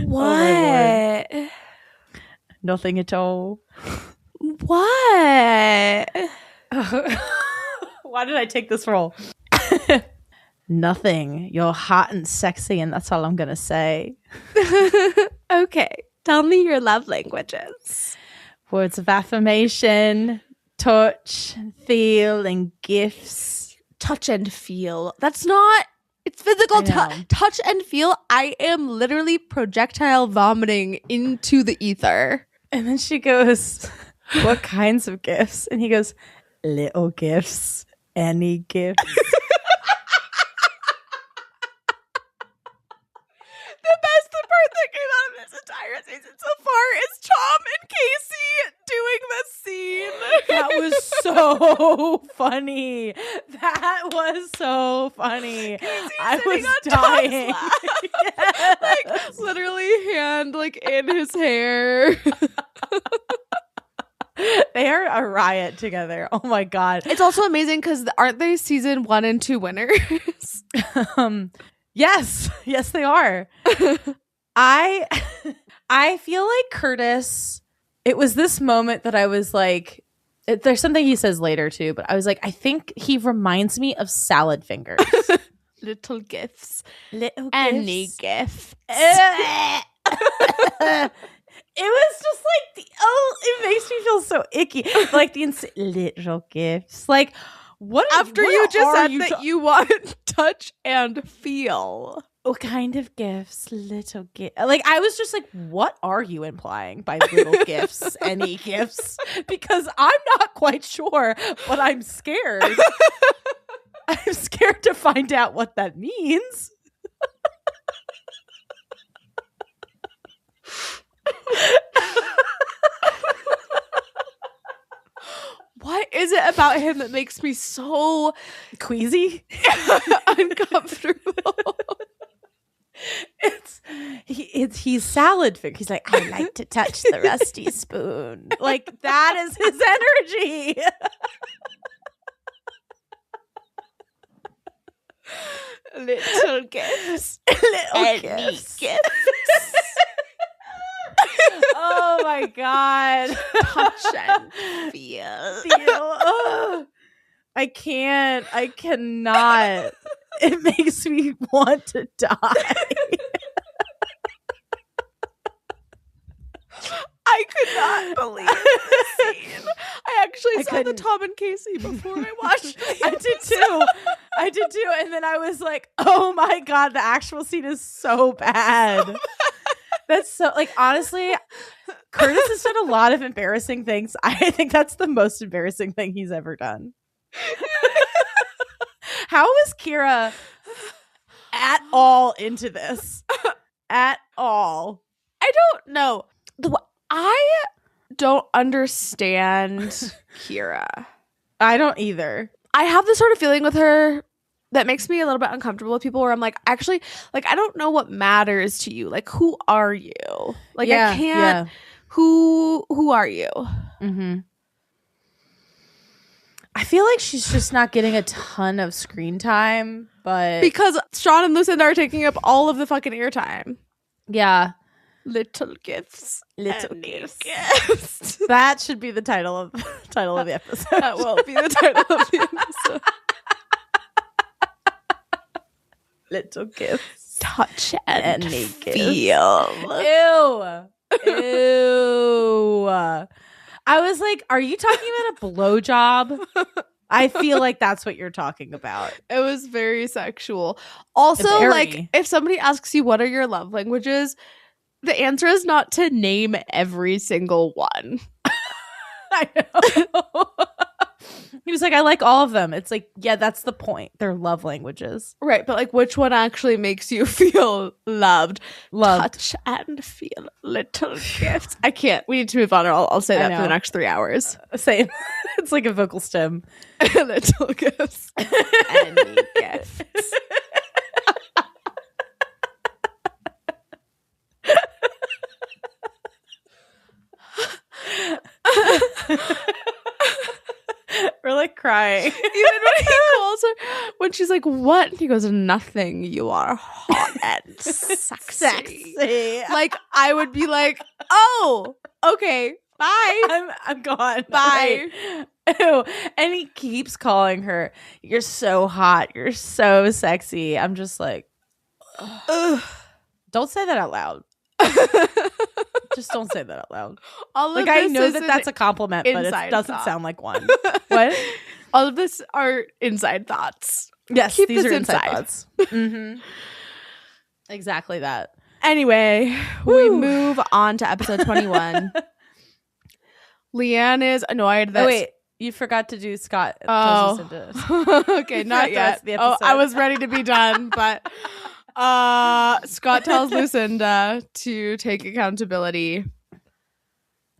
What? Oh, nothing at all. What? Why did I take this role? Nothing. You're hot and sexy, and that's all I'm going to say. Okay. Tell me your love languages. Words of affirmation, touch, feel, and gifts. Touch and feel. That's not... It's physical touch and feel. I am literally projectile vomiting into the ether. And then she goes, what kinds of gifts? And he goes, little gifts. Any gifts. The best part that came out of this entire season so far is Tom and Casey doing the scene. That was so funny. That was so funny. I was dying. Yes. Like, literally hand like in his hair. They are a riot together. Oh my god. It's also amazing because aren't they season 1 and 2 winners? Yes, they are. I feel like Curtis, it was this moment that I was like, There's something he says later too, but I was like, I think he reminds me of salad fingers. Little gifts. Little Any gifts. It was just like it makes me feel so icky. Like the little gifts. Like what you just said that you want touch and feel. What kind of gifts? Little gifts. Like I was just like, what are you implying by little gifts? Any gifts? Because I'm not quite sure, but I'm scared. I'm scared to find out what that means. What is it about him that makes me so queasy? Uncomfortable. He's salad finger. He's like, I like to touch the rusty spoon. Like that is his energy. Little gifts. Little gifts. Oh my God. Touch and feel. Oh, I cannot. It makes me want to die. I could not believe this scene. I actually saw the Tom and Casey before I watched it. I did too. And then I was like, oh my God, the actual scene is so bad. That's so, like, honestly, Curtis has done a lot of embarrassing things. I think that's the most embarrassing thing he's ever done. How was Kira at all into this? At all? I don't know. I don't understand Kira. I don't either. I have this sort of feeling with her that makes me a little bit uncomfortable with people where I'm like, actually, like, I don't know what matters to you. Like, who are you? Like, I can't. Yeah. Who are you? Mm-hmm. I feel like she's just not getting a ton of screen time, but because Sean and Lucinda are taking up all of the fucking airtime. Yeah. Little gifts. Little gifts. That should be the title of the episode. That will be the title of the episode. Little gifts. Touch and feel. Ew. Ew. I was like, are you talking about a blowjob? I feel like that's what you're talking about. It was very sexual. Also, like, if somebody asks you what are your love languages, the answer is not to name every single one. I know. He was like, I like all of them. It's like, yeah, that's the point. They're love languages. Right, but like, which one actually makes you feel loved? Touch and feel. Little gifts. I can't. We need to move on or I'll say that for the next 3 hours. Same. It's like a vocal stem. Little gifts. Any gifts. We're like crying. Even when he calls her, when she's like, what? He goes, nothing. You are hot and sexy. Like, I would be like, oh, okay, bye. I'm gone. Bye. Right. Ew. And he keeps calling her, you're so hot. You're so sexy. I'm just like, ugh. Don't say that out loud. Just don't say that out loud. Like, I know that that's a compliment, but it doesn't sound like one. What? All of this are inside thoughts. Yes, Keep these this are inside thoughts. Mm-hmm. Exactly that. Anyway, we move on to episode 21. Leanne is annoyed that... Oh, wait. You forgot to do Scott. Oh. Okay, not yet. Oh, I was ready to be done, but... Scott tells Lucinda to take accountability.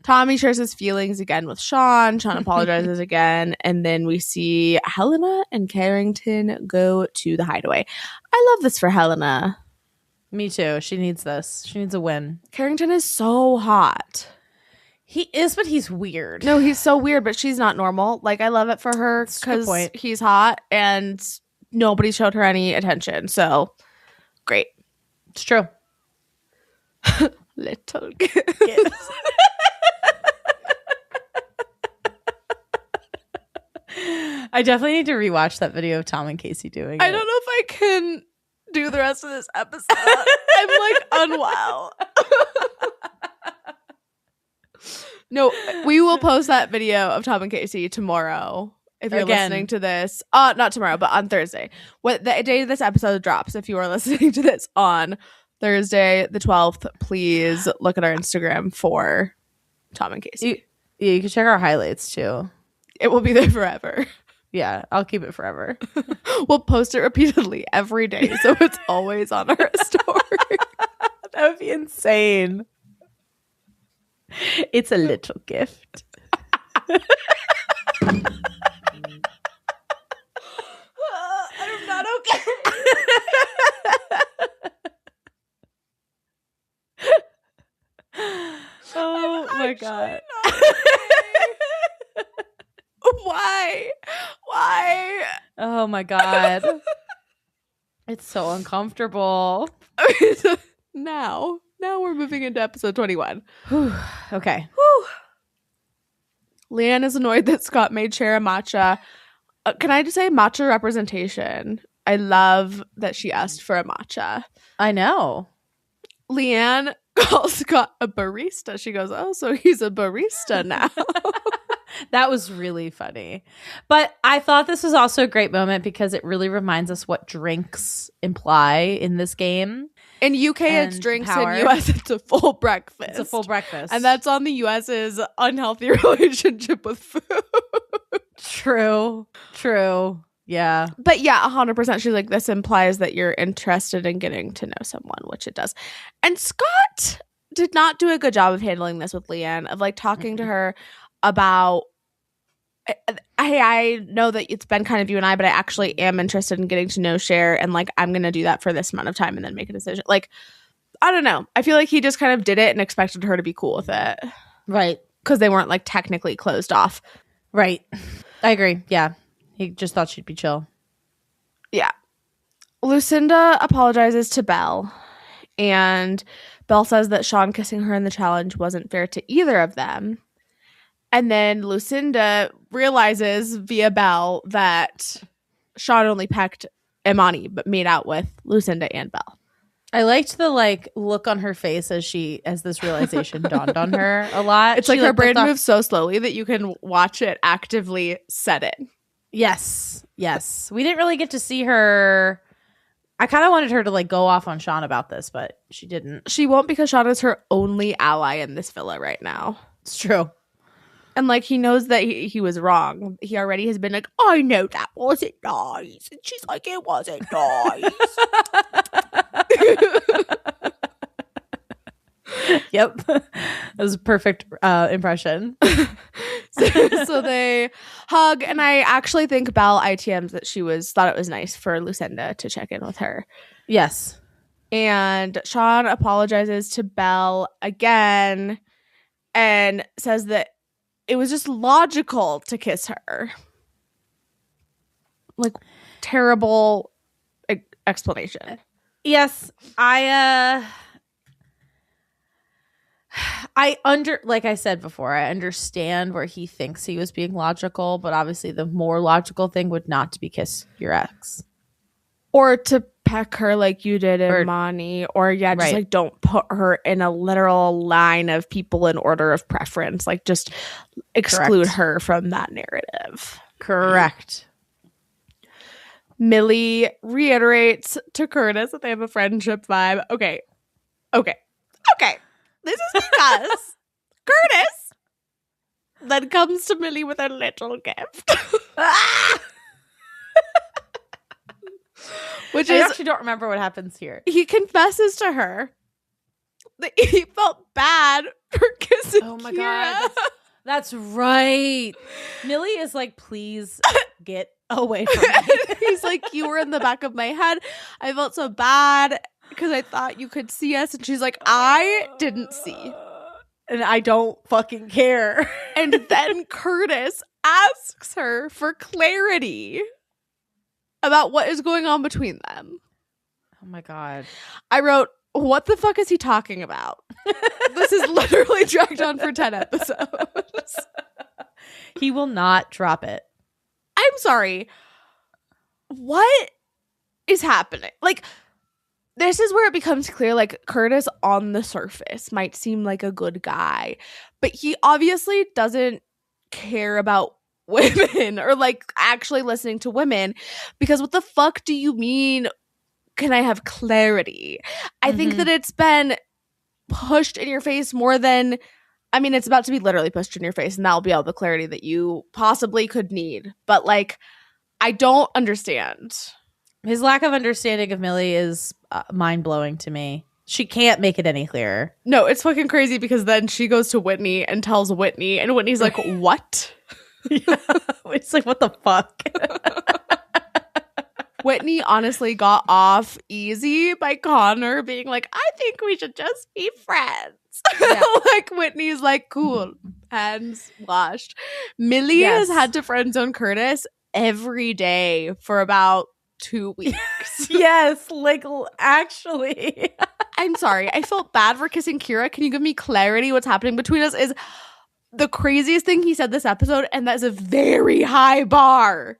Tommy shares his feelings again with Sean. Sean apologizes again. And then we see Helena and Carrington go to the hideaway. I love this for Helena. Me too. She needs this. She needs a win. Carrington is so hot. He is, but he's weird. No, he's so weird, but she's not normal. Like, I love it for her because he's hot and nobody showed her any attention. So... great. It's true. Little gifts. I definitely need to rewatch that video of Tom and Casey doing it. I don't know if I can do the rest of this episode. I'm like unwell. No, we will post that video of Tom and Casey tomorrow. If you're listening to this, not tomorrow, but on Thursday. What the day this episode drops, if you are listening to this on Thursday, the 12th, please look at our Instagram for Tom and Casey. You can check our highlights too. It will be there forever. Yeah, I'll keep it forever. We'll post it repeatedly every day, so it's always on our story. That would be insane. It's a little gift. I'm not okay. Oh my god. Why? Oh my god. It's so uncomfortable. Now we're moving into episode 21. Okay. Leanne is annoyed that Scott made Cher a matcha. Can I just say matcha representation? I love that she asked for a matcha. I know. Leanne calls Scott a barista. She goes, oh, so he's a barista now. That was really funny. But I thought this was also a great moment because it really reminds us what drinks imply in this game. In UK, it's drinks. Power. In US, it's a full breakfast. It's a full breakfast. And that's on the US's unhealthy relationship with food. True. Yeah. But yeah, 100%. She's like, this implies that you're interested in getting to know someone, which it does. And Scott did not do a good job of handling this with Leanne, of like talking to her about, hey, I know that it's been kind of you and I, but I actually am interested in getting to know Cher, and like I'm gonna do that for this amount of time and then make a decision. Like, I don't know. I feel like he just kind of did it and expected her to be cool with it. Right. Because they weren't like technically closed off. Right. I agree. Yeah. He just thought she'd be chill. Yeah. Lucinda apologizes to Belle, and Belle says that Sean kissing her in the challenge wasn't fair to either of them. And then Lucinda realizes via Belle that Sean only pecked Imani but made out with Lucinda and Belle. I liked the like look on her face as this realization dawned on her a lot. It's like her brain moves so slowly that you can watch it actively set in. Yes. We didn't really get to see her. I kind of wanted her to like go off on Sean about this, but she didn't. She won't, because Sean is her only ally in this villa right now. It's true. And like he knows that he was wrong. He already has been like, I know that wasn't nice. And she's like, it wasn't nice. Yep. That was a perfect impression. So they hug, and I actually think Belle ITMs that she thought it was nice for Lucinda to check in with her. Yes. And Sean apologizes to Belle again and says that it was just logical to kiss her. Like, terrible explanation. Yes, like I said before, I understand where he thinks he was being logical, but obviously the more logical thing would not to be kiss your ex. Or to peck her like you did in Imani. Or just right. like don't put her in a literal line of people in order of preference. Like just exclude her from that narrative. Correct. Millie reiterates to Curtis that they have a friendship vibe. Okay. This is because Curtis then comes to Millie with a little gift. Which I actually don't remember what happens here. He confesses to her that he felt bad for kissing Oh my Kira. God. That's right. Millie is like, please get away from me. He's like, you were in the back of my head. I felt so bad because I thought you could see us. And she's like, I didn't see. And I don't fucking care. And then Curtis asks her for clarity about what is going on between them. Oh my God. I wrote, what the fuck is he talking about? This is literally dragged on for 10 episodes. He will not drop it. I I'm sorry. What is happening? Like, this is where it becomes clear, like, Curtis on the surface might seem like a good guy, but he obviously doesn't care about women or, like, actually listening to women, because what the fuck do you mean, can I have clarity? I think that it's been pushed in your face more than, I mean, it's about to be literally pushed in your face, and that'll be all the clarity that you possibly could need. But, like, I don't understand. His lack of understanding of Millie is mind-blowing to me. She can't make it any clearer. No, it's fucking crazy, because then she goes to Whitney and tells Whitney, and Whitney's like, what? Yeah. It's like, what the fuck? Whitney honestly got off easy by Connor being like, I think we should just be friends. Yeah. Like, Whitney's like, cool, hands washed. Millie has had to friend zone Curtis every day for about 2 weeks. Yes, like, actually. I'm sorry. I felt bad for kissing Kira. Can you give me clarity? What's happening between us is the craziest thing he said this episode, and that's a very high bar.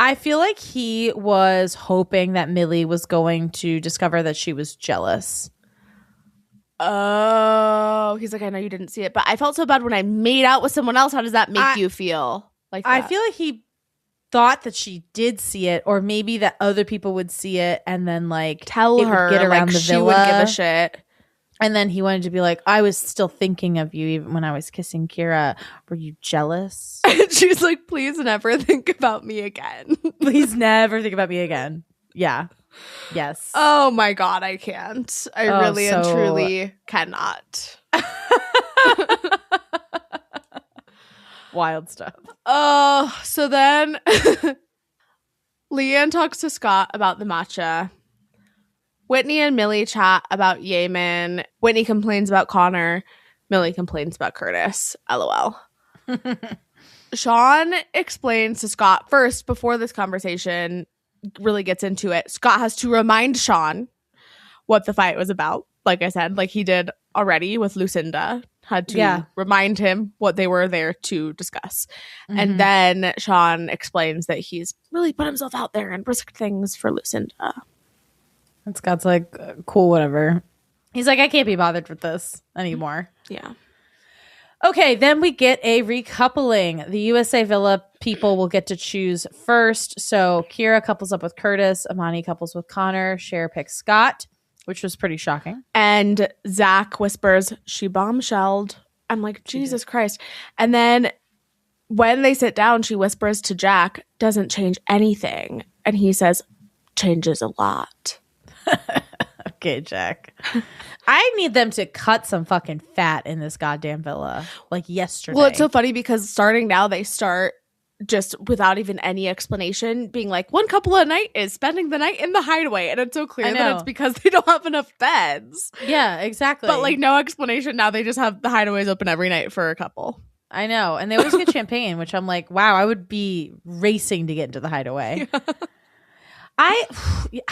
I feel like he was hoping that Millie was going to discover that she was jealous. Oh, he's like, I know you didn't see it, but I felt so bad when I made out with someone else. How does that make you feel? Like that? I feel like he thought that she did see it, or maybe that other people would see it and then, like, tell her, get around like, the she villa. would give a shit. And then he wanted to be like, I was still thinking of you even when I was kissing Kira. Were you jealous? And she's like, please never think about me again. Please never think about me again. Yeah. Yes. Oh my God, I can't. I really and truly cannot. Wild stuff. So then Leanne talks to Scott about the matcha. Whitney and Millie chat about Yemen. Whitney complains about Connor. Millie complains about Curtis. LOL. Sean explains to Scott first, before this conversation really gets into it. Scott has to remind Sean what the fight was about. Like I said, like he did already with Lucinda. Had to remind him what they were there to discuss. And then Sean explains that he's really put himself out there and risked things for Lucinda. And Scott's like, cool, whatever. He's like, I can't be bothered with this anymore. Yeah. Okay, then we get a recoupling. The USA Villa people will get to choose first. So Kira couples up with Curtis. Amani couples with Connor. Cher picks Scott, which was pretty shocking. And Zach whispers, she bombshelled. I'm like, Jesus Christ. And then when they sit down, she whispers to Jack, doesn't change anything. And he says, changes a lot. Okay, Jack. I need them to cut some fucking fat in this goddamn villa, like yesterday. Well, it's so funny because starting now, they start just without even any explanation being like, one couple a night is spending the night in the hideaway. And it's so clear that it's because they don't have enough beds. Yeah, exactly. But like no explanation. Now they just have the hideaways open every night for a couple. I know. And they always get champagne, which I'm like, wow, I would be racing to get into the hideaway. Yeah.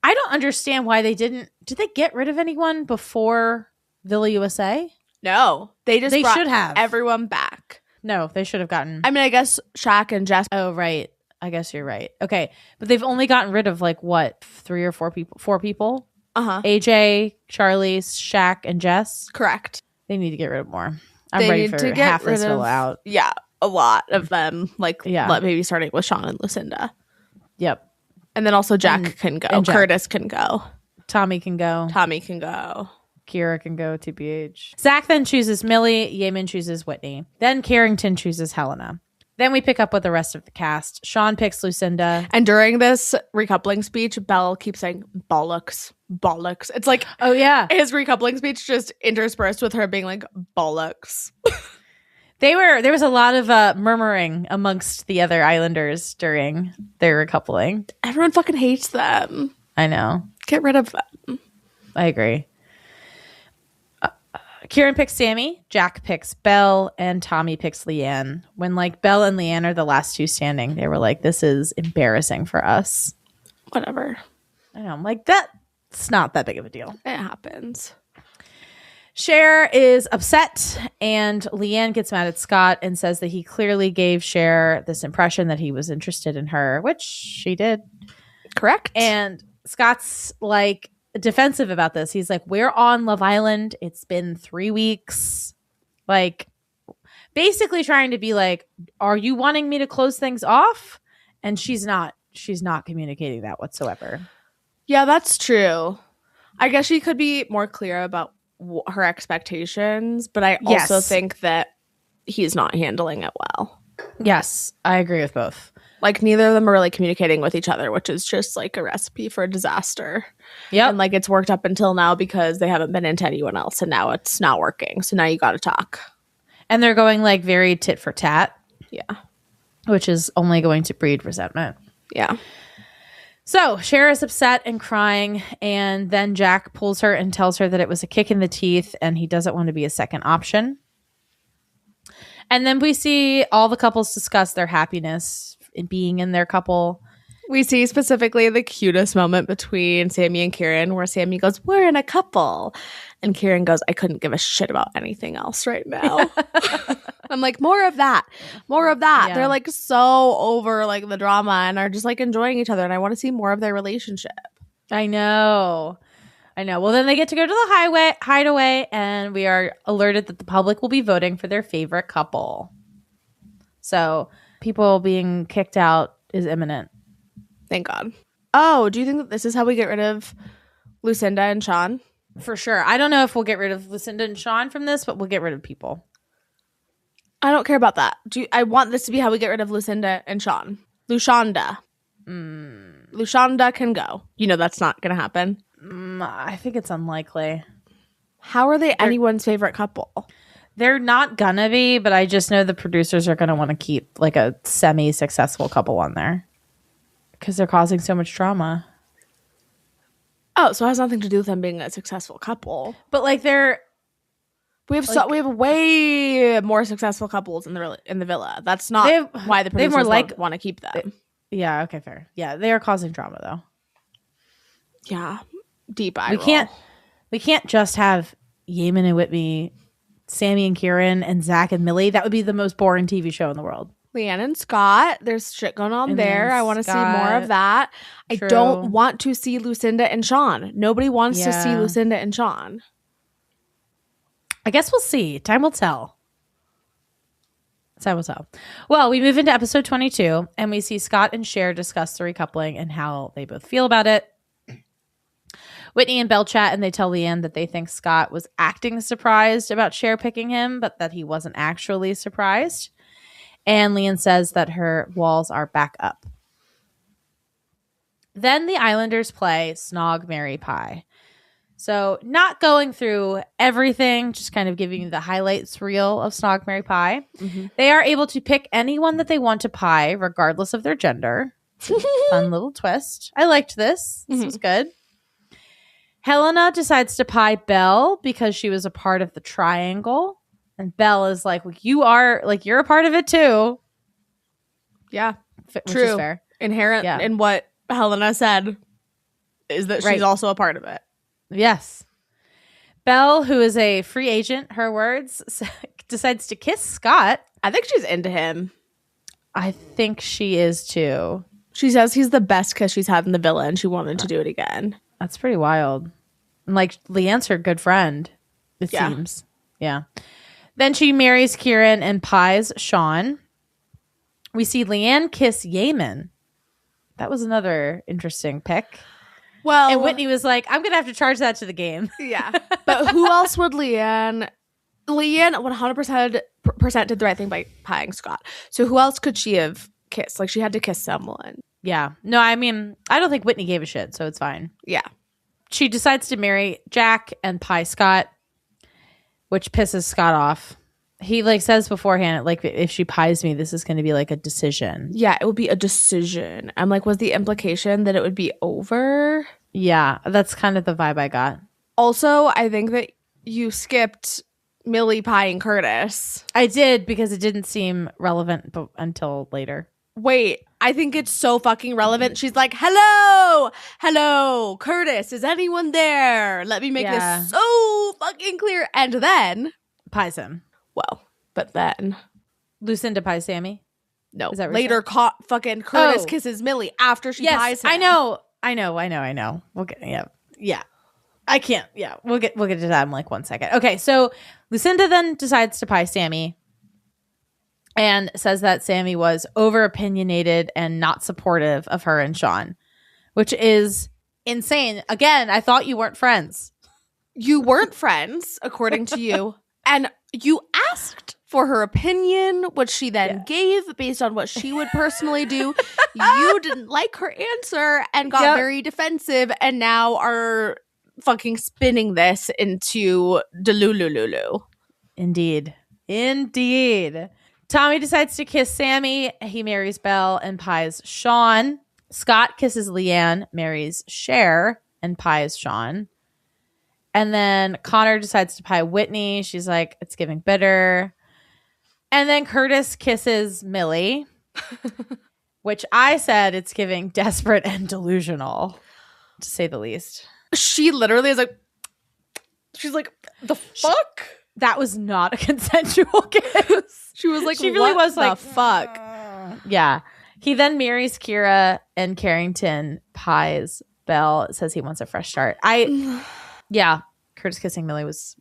I don't understand why they didn't. Did they get rid of anyone before Villa USA? No, they should have everyone back. No, they should have gotten. I mean, I guess Shaq and Jess. Oh, right. I guess you're right. Okay, but they've only gotten rid of like what, 3 or 4 people? 4 people. AJ, Charlie, Shaq, and Jess. Correct. They need to get rid of more. I'm ready for half this villa out. Yeah, a lot of them. Like, maybe starting with Sean and Lucinda. Yep. And then also Jack can go. Curtis can go. Tommy can go. Kira can go. TBH. Zach then chooses Millie. Yemen chooses Whitney. Then Carrington chooses Helena. Then we pick up with the rest of the cast. Sean picks Lucinda. And during this recoupling speech, Belle keeps saying bollocks. Bollocks. It's like, oh yeah, his recoupling speech just interspersed with her being like bollocks. There was a lot of murmuring amongst the other Islanders during their recoupling. Everyone fucking hates them. I know. Get rid of them. I agree. Kieran picks Sammy, Jack picks Belle, and Tommy picks Leanne. When like Belle and Leanne are the last two standing, they were like, this is embarrassing for us. Whatever. I know. I'm like, that's not that big of a deal. It happens. Cher is upset, and Leanne gets mad at Scott and says that he clearly gave Cher this impression that he was interested in her, which she did. Correct. And Scott's like defensive about this. He's like, we're on Love Island. It's been 3 weeks. Like, basically trying to be like, are you wanting me to close things off? And she's not communicating that whatsoever. Yeah, that's true. I guess she could be more clear about her expectations, but I also think that he's not handling it well. Yes, I agree with both. Like, neither of them are really communicating with each other, which is just like a recipe for a disaster. Yeah, and like it's worked up until now because they haven't been into anyone else, and now it's not working, so now you got to talk. And they're going like very tit for tat. Yeah, which is only going to breed resentment. Yeah. So Cher is upset and crying, and then Jack pulls her and tells her that it was a kick in the teeth and he doesn't want to be a second option. And then we see all the couples discuss their happiness in being in their couple. We see specifically the cutest moment between Sammy and Kieran, where Sammy goes, "We're in a couple." And Kieran goes, "I couldn't give a shit about anything else right now." I'm like, more of that. More of that. Yeah. They're like so over like the drama and are just like enjoying each other. And I want to see more of their relationship. I know. Well, then they get to go to the hideaway, and we are alerted that the public will be voting for their favorite couple. So people being kicked out is imminent. Thank God. Oh, do you think that this is how we get rid of Lucinda and Sean? For sure. I don't know if we'll get rid of Lucinda and Sean from this, but we'll get rid of people. I don't care about that. I want this to be how we get rid of Lucinda and Sean. Lushonda. Lushonda can go. You know that's not going to happen. I think it's unlikely. How are they anyone's favorite couple? They're not gonna be, but I just know the producers are gonna want to keep like a semi-successful couple on there because they're causing so much drama. Oh, so it has nothing to do with them being a successful couple. But like we have way more successful couples in the villa. That's not why the producers want to keep them. Yeah, okay, fair. Yeah, they are causing drama though. Yeah, deep eye roll. We can't just have Eamon and Whitney, Sammy and Kieran, and Zach and Millie. That would be the most boring TV show in the world. Leanne and Scott, there's shit going on there. I want to see more of that. True. I don't want to see Lucinda and Sean. Nobody wants to see Lucinda and Sean. I guess we'll see. Time will tell. Well, we move into episode 22, and we see Scott and Cher discuss the recoupling and how they both feel about it. Whitney and Belle chat, and they tell Leanne that they think Scott was acting surprised about Cher picking him, but that he wasn't actually surprised. And Leanne says that her walls are back up. Then the Islanders play Snog, Marry, Pie. So not going through everything, just kind of giving you the highlights reel of Snog, Marry, Pie. Mm-hmm. They are able to pick anyone that they want to pie, regardless of their gender. Fun little twist. I liked this. This was good. Helena decides to pie Belle because she was a part of the triangle. And Belle is like, you're a part of it too. Yeah. Which True. Is fair. Inherent in what Helena said is that she's also a part of it. Yes. Belle, who is a free agent, her words, decides to kiss Scott. I think she's into him. I think she is too. She says he's the best kiss she's had in the villa and she wanted to do it again. That's pretty wild. And like Leanne's her good friend, it seems. Yeah. Then she marries Kieran and pies Sean. We see Leanne kiss Eamon. That was another interesting pick. Well, and Whitney was like, I'm going to have to charge that to the game. Yeah. But who else would Leanne 100% did the right thing by pieing Scott. So who else could she have kissed? Like, she had to kiss someone. Yeah. No, I mean, I don't think Whitney gave a shit, so it's fine. Yeah. She decides to marry Jack and pie Scott, which pisses Scott off. He like says beforehand, like, if she pies me, this is going to be like a decision. Yeah, it would be a decision. I'm like, was the implication that it would be over? Yeah, that's kind of the vibe I got. Also, I think that you skipped Millie pieing Curtis. I did because it didn't seem relevant until later. Wait, I think it's so fucking relevant. She's like, hello, Curtis, is anyone there? Let me make this so fucking clear. And then pies him. Well, but then Lucinda pies Sammy. No, is that later fucking Curtis kisses Millie after she pies him. I know. We'll get I can't. Yeah, we'll get to that in like 1 second. Okay, so Lucinda then decides to pie Sammy and says that Sammy was over opinionated and not supportive of her and Sean, which is insane. Again, I thought you weren't friends. You weren't friends, according to you, and you asked for her opinion, which she then gave based on what she would personally do. You didn't like her answer and got very defensive, and now are fucking spinning this into delulululu. Indeed. Tommy decides to kiss Sammy. He marries Belle and pies Sean. Scott kisses Leanne, marries Cher, and pies Sean. And then Connor decides to pie Whitney. She's like, it's giving bitter. And then Curtis kisses Millie, which I said it's giving desperate and delusional, to say the least. She literally is like, she's like, the fuck? That was not a consensual kiss. She was like, she really was like, fuck. Yeah. He then marries Kira, and Carrington pies Belle, says he wants a fresh start. Curtis kissing Millie was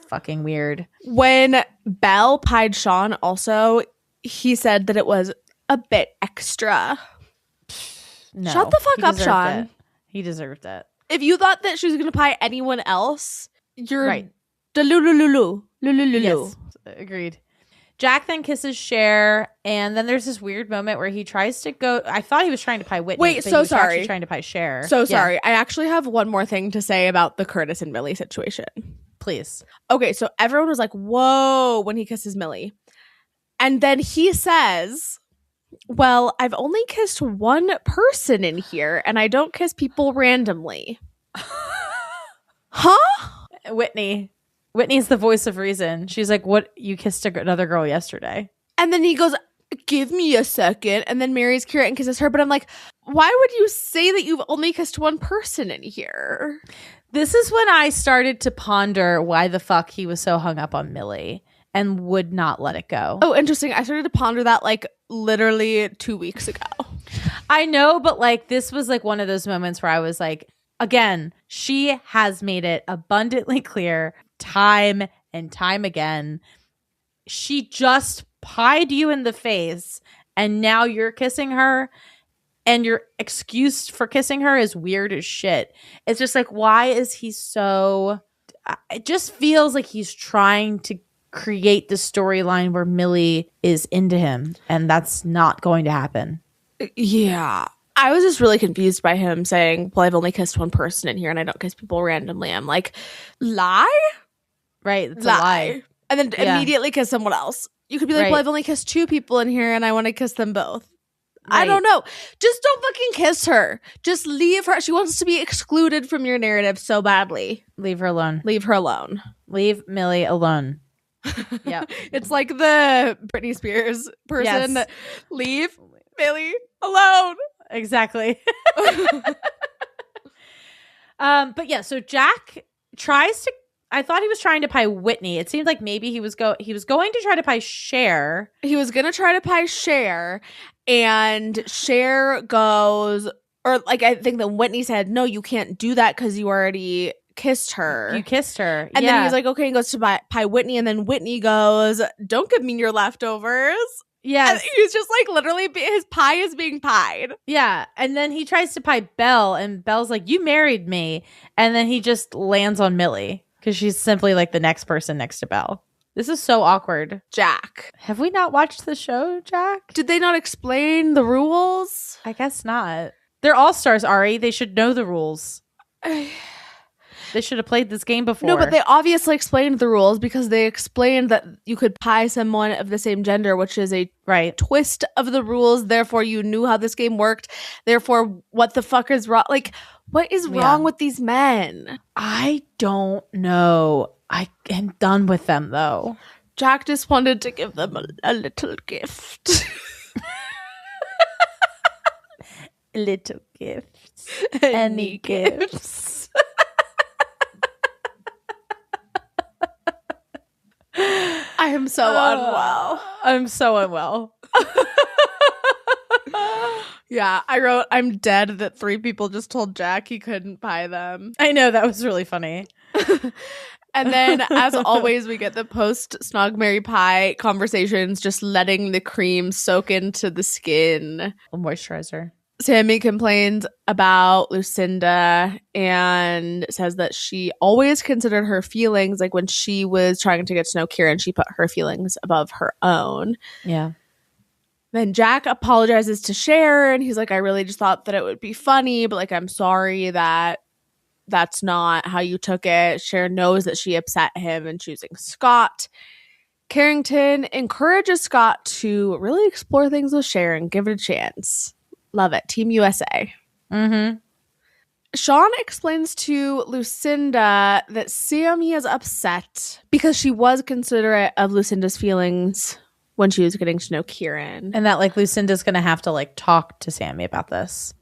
fucking weird. When Belle pied Sean also, he said that it was a bit extra. No, shut the fuck up, Sean. He deserved it. If you thought that she was going to pie anyone else, you're right. Lulululu. Yes, agreed. Jack then kisses Cher, and then there's this weird moment where he tries to go. I thought he was trying to pie Whitney. Wait, but so he was sorry. actually trying to pie Cher. So sorry. I actually have one more thing to say about the Curtis and Millie situation. Please. Okay, so everyone was like, whoa, when he kisses Millie. And then he says, well, I've only kissed one person in here, and I don't kiss people randomly. Huh? Whitney's the voice of reason. She's like, what? You kissed another girl yesterday. And then he goes, give me a second, and then marries Kira and kisses her. But I'm like, why would you say that you've only kissed one person in here? This is when I started to ponder why the fuck he was so hung up on Millie and would not let it go. Oh, interesting. I started to ponder that like literally 2 weeks ago. I know, but like this was like one of those moments where I was like, again, she has made it abundantly clear time and time again. She just pied you in the face, and now you're kissing her, and your excuse for kissing her is weird as shit. It's just like, why is he so... It just feels like he's trying to create the storyline where Millie is into him, and that's not going to happen. Yeah. I was just really confused by him saying, well, I've only kissed one person in here and I don't kiss people randomly. I'm like, lie? Right. It's a lie. And then immediately kiss someone else. You could be like, well, I've only kissed two people in here and I want to kiss them both. Right. I don't know. Just don't fucking kiss her. Just leave her. She wants to be excluded from your narrative so badly. Leave her alone. Leave her alone. Leave Millie alone. Yeah. It's like the Britney Spears person. Yes. Leave Millie alone. Exactly. But yeah, so Jack tries to... I thought he was trying to pie Whitney. It seemed like maybe he was going to try to pie Cher. He was going to try to pie Cher, and Cher goes... Or like I think that Whitney said, no, you can't do that because you already kissed her. You kissed her. And then he was like, okay, and goes to pie Whitney, and then Whitney goes, don't give me your leftovers. Yes. And he's just like literally his pie is being pied. Yeah. And then he tries to pie Belle, and Belle's like, you married me. And then he just lands on Millie because she's simply like the next person next to Belle. This is so awkward. Jack. Have we not watched the show, Jack? Did they not explain the rules? I guess not. They're all-stars, Ari. They should know the rules. They should have played this game before. No, but they obviously explained the rules because they explained that you could pie someone of the same gender, which is a twist of the rules. Therefore, you knew how this game worked. Therefore, what the fuck is wrong? Like, what is wrong with these men? I don't know. I am done with them, though. Jack just wanted to give them a little gift. Little gifts. Any gifts. I am so unwell. I'm so unwell. Yeah, I wrote, I'm dead that 3 people just told Jack he couldn't buy them. I know, that was really funny. And then, as always, we get the post-Snog Mary Pie conversations, just letting the cream soak into the skin. A moisturizer. Sammy complains about Lucinda and says that she always considered her feelings, like when she was trying to get to know Kieran, she put her feelings above her own. Yeah. Then Jack apologizes to Cher, and he's like, I really just thought that it would be funny, but like, I'm sorry that that's not how you took it. Cher knows that she upset him in choosing Scott. Carrington encourages Scott to really explore things with Cher and give it a chance. Love it. Team USA. Mm-hmm. Sean explains to Lucinda that Sammy is upset because she was considerate of Lucinda's feelings when she was getting to know Kieran. And that like Lucinda's going to have to like talk to Sammy about this.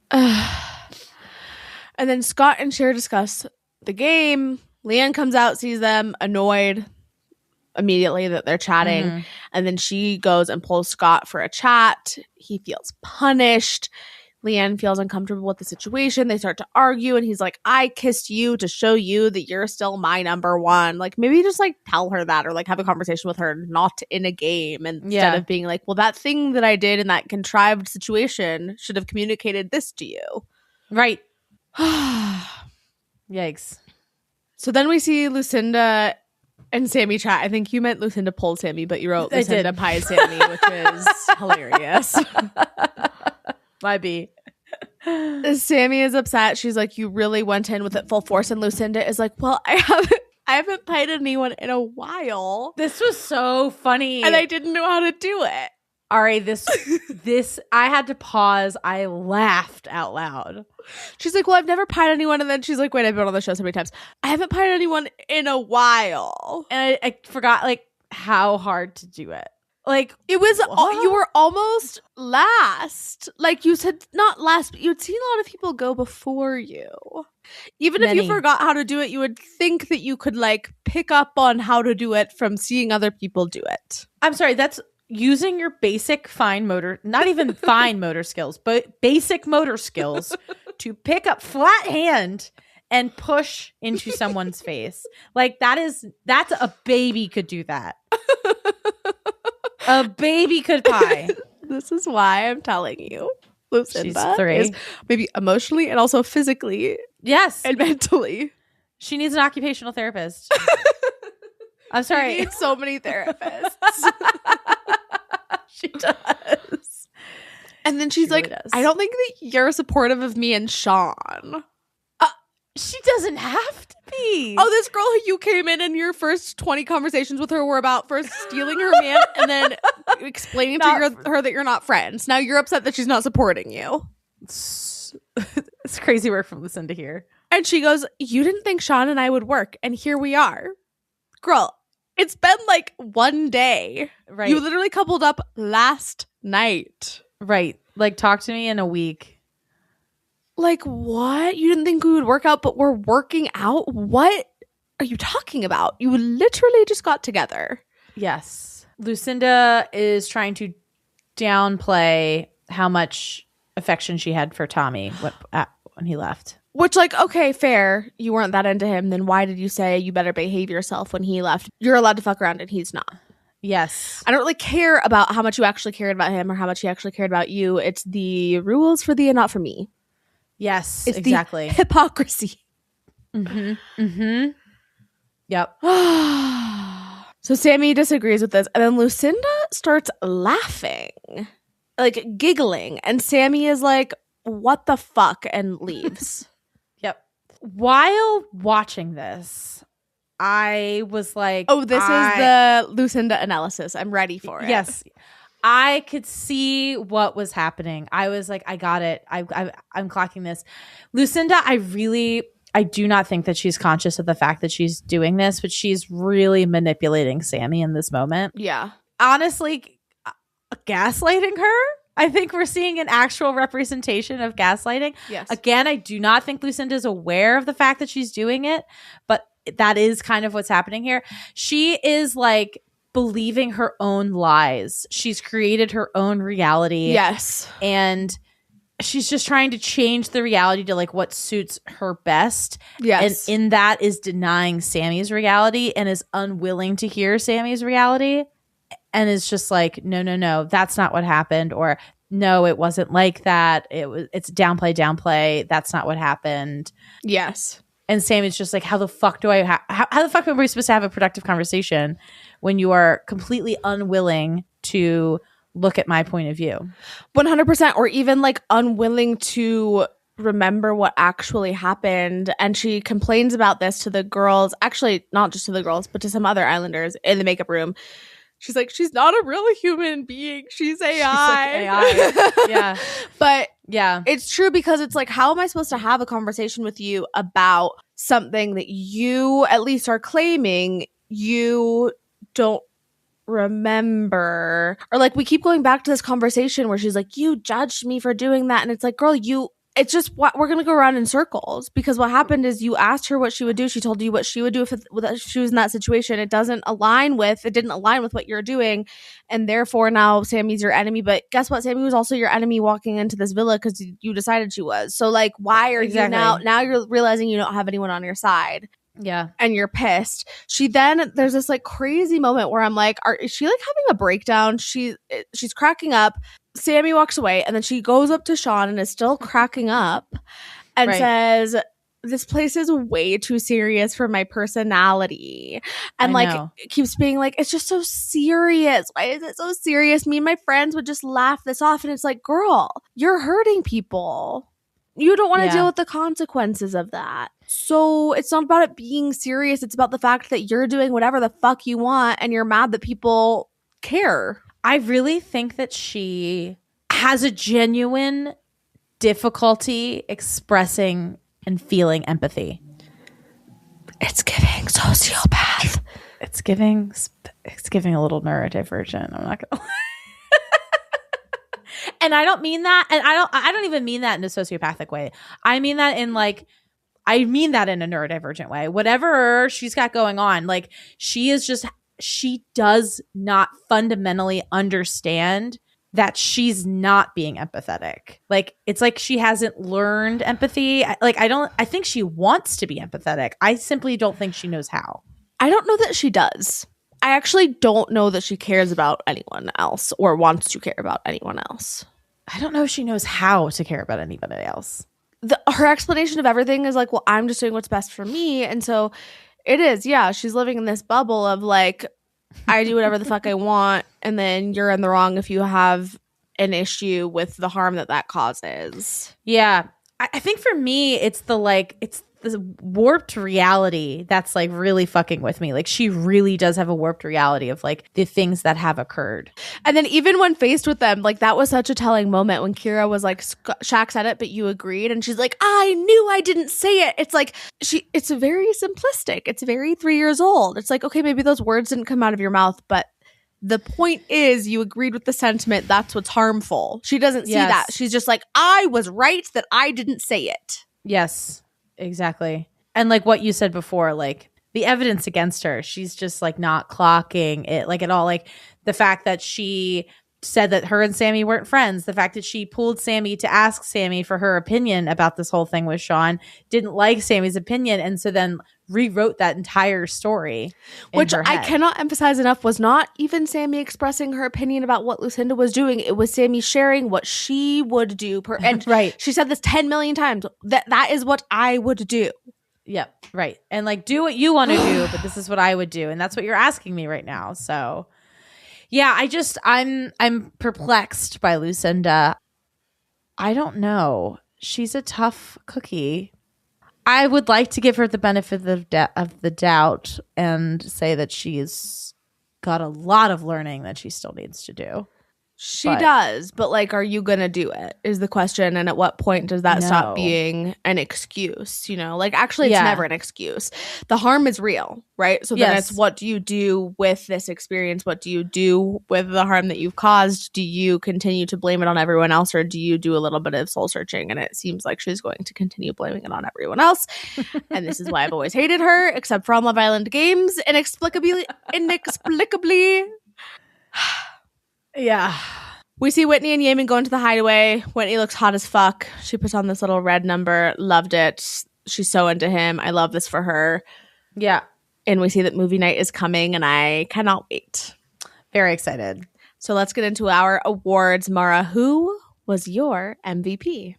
And then Scott and Cher discuss the game. Leanne comes out, sees them, annoyed immediately that they're chatting. Mm-hmm. And then she goes and pulls Scott for a chat. He feels punished. Leanne feels uncomfortable with the situation. They start to argue, and he's like, I kissed you to show you that you're still my number one. Like, maybe just like tell her that, or like have a conversation with her, not in a game, instead of being like, well, that thing that I did in that contrived situation should have communicated this to you. Right. Yikes. So then we see Lucinda and Sammy chat. I think you meant Lucinda pulled Sammy, but you wrote Lucinda pies Sammy, which is hilarious. Might be. Sammy is upset. She's like, you really went in with it full force. And Lucinda is like, well, I haven't pied anyone in a while. This was so funny. And I didn't know how to do it. Ari, this, I had to pause. I laughed out loud. She's like, well, I've never pied anyone. And then she's like, wait, I've been on the show so many times. I haven't pied anyone in a while. And I forgot like how hard to do it. Like, it was, you were almost last. Like, you said not last, but you'd seen a lot of people go before you. Even if you forgot how to do it, you would think that you could like pick up on how to do it from seeing other people do it. I'm sorry, that's using your basic fine motor, not even fine motor skills, but basic motor skills to pick up flat hand and push into someone's face. Like, that's a baby could do that. A baby could pie. This is why I'm telling you, Lucinda She's 3. is maybe emotionally and also physically, yes, and mentally. She needs an occupational therapist. I'm sorry. She needs so many therapists. She does. And then she's like, I don't think that you're supportive of me and Sean. She doesn't have to be. Oh, this girl who you came in and your first 20 conversations with her were about first stealing her man and then explaining to her that you're not friends. Now you're upset that she's not supporting you. It's crazy work from Lucinda here. And she goes, you didn't think Sean and I would work, and here we are. Girl, it's been like one day. Right. You literally coupled up last night. Right. Like, talk to me in a week. Like, what? You didn't think we would work out, but we're working out? What are you talking about? You literally just got together. Yes. Lucinda is trying to downplay how much affection she had for Tommy when he left. Which, like, okay, fair. You weren't that into him. Then why did you say you better behave yourself when he left? You're allowed to fuck around and he's not. Yes. I don't really care about how much you actually cared about him or how much he actually cared about you. It's the rules for thee and not for me. Yes, it's exactly. The hypocrisy. Mm-hmm. Mm-hmm. Yep. So Sammy disagrees with this. And then Lucinda starts laughing. Like, giggling. And Sammy is like, what the fuck? And leaves. Yep. While watching this, I was like, oh, this is the Lucinda analysis. I'm ready for it. Yes. I could see what was happening. I was like, I got it. I'm clocking this. Lucinda, I do not think that she's conscious of the fact that she's doing this, but she's really manipulating Sammy in this moment. Yeah. Honestly, gaslighting her. I think we're seeing an actual representation of gaslighting. Yes. Again, I do not think Lucinda is aware of the fact that she's doing it, but that is kind of what's happening here. She is like believing her own lies. She's created her own reality. Yes. And she's just trying to change the reality to like what suits her best. Yes. And in that is denying Sammy's reality and is unwilling to hear Sammy's reality. And is just like, no, that's not what happened. Or no, it wasn't like that. It's downplay. That's not what happened. Yes. And Sammy's just like, how the fuck do I how the fuck am I supposed to have a productive conversation when you are completely unwilling to look at my point of view? 100%, or even like unwilling to remember what actually happened. And she complains about this to the girls, actually not just to the girls, but to some other Islanders in the makeup room. She's like, she's not a real human being. She's AI. She's like AI. Yeah. But yeah, it's true, because it's like, how am I supposed to have a conversation with you about something that you at least are claiming you don't remember? Or like, we keep going back to this conversation where she's like, you judged me for doing that. And it's like, girl, it's just what we're going to go around in circles, because what happened is you asked her what she would do. She told you what she would do if she was in that situation. It didn't align with what you're doing. And therefore now Sammy's your enemy. But guess what? Sammy was also your enemy walking into this villa because you decided she was. So like, why are you now you're realizing you don't have anyone on your side? Yeah. And you're pissed. There's this like crazy moment where I'm like, is she like having a breakdown? She's cracking up. Sammy walks away, and then she goes up to Sean and is still cracking up and says, this place is way too serious for my personality. And like keeps being like, it's just so serious. Why is it so serious? Me and my friends would just laugh this off. And it's like, girl, you're hurting people. You don't want to deal with the consequences of that. So it's not about it being serious. It's about the fact that you're doing whatever the fuck you want and you're mad that people care. I really think that she has a genuine difficulty expressing and feeling empathy. It's giving sociopath. It's giving a little neurodivergent. I'm not gonna. And I don't mean that, and I don't even mean that in a sociopathic way. I mean that in a neurodivergent way. Whatever she's got going on, like she does not fundamentally understand that she's not being empathetic. Like, it's like she hasn't learned empathy. I think she wants to be empathetic. I simply don't think she knows how. I don't know that she does. I actually don't know that she cares about anyone else or wants to care about anyone else. I don't know if she knows how to care about anybody else. Her explanation of everything is like, well, I'm just doing what's best for me. And so it is, yeah, she's living in this bubble of like, I do whatever the fuck I want, and then you're in the wrong if you have an issue with the harm that causes. Yeah. I think for me, it's this warped reality that's like really fucking with me. Like, she really does have a warped reality of like the things that have occurred. And then even when faced with them, like that was such a telling moment when Kira was like, Shaq said it, but you agreed. And she's like, I knew I didn't say it. It's like, it's very simplistic. It's very 3 years old. It's like, okay, maybe those words didn't come out of your mouth, but the point is you agreed with the sentiment. That's what's harmful. She doesn't see that. She's just like, I was right that I didn't say it. Yes. Exactly. And like what you said before, like the evidence against her, she's just like not clocking it like at all. Like the fact that she said that her and Sammy weren't friends, the fact that she pulled Sammy to ask Sammy for her opinion about this whole thing with Sean, didn't like Sammy's opinion, and so then rewrote that entire story. Which I cannot emphasize enough was not even Sammy expressing her opinion about what Lucinda was doing. It was Sammy sharing what she would do. And right. She said this 10 million times. That is what I would do. Yep. Right. And like, do what you want to do, but this is what I would do. And that's what you're asking me right now. So yeah, I'm perplexed by Lucinda. I don't know. She's a tough cookie. I would like to give her the benefit of the doubt and say that she's got a lot of learning that she still needs to do. She does, but like, are you gonna do it is the question. And at what point does that stop being an excuse? You know, like actually it's never an excuse. The harm is real, right? So then it's, what do you do with this experience? What do you do with the harm that you've caused? Do you continue to blame it on everyone else, or do you do a little bit of soul searching? And it seems like she's going to continue blaming it on everyone else. And this is why I've always hated her, except for on Love Island Games. Inexplicably. Yeah. We see Whitney and Yemen go into the hideaway. Whitney looks hot as fuck. She puts on this little red number. Loved it. She's so into him. I love this for her. Yeah. And we see that movie night is coming, and I cannot wait. Very excited. So let's get into our awards. Maura, who was your MVP?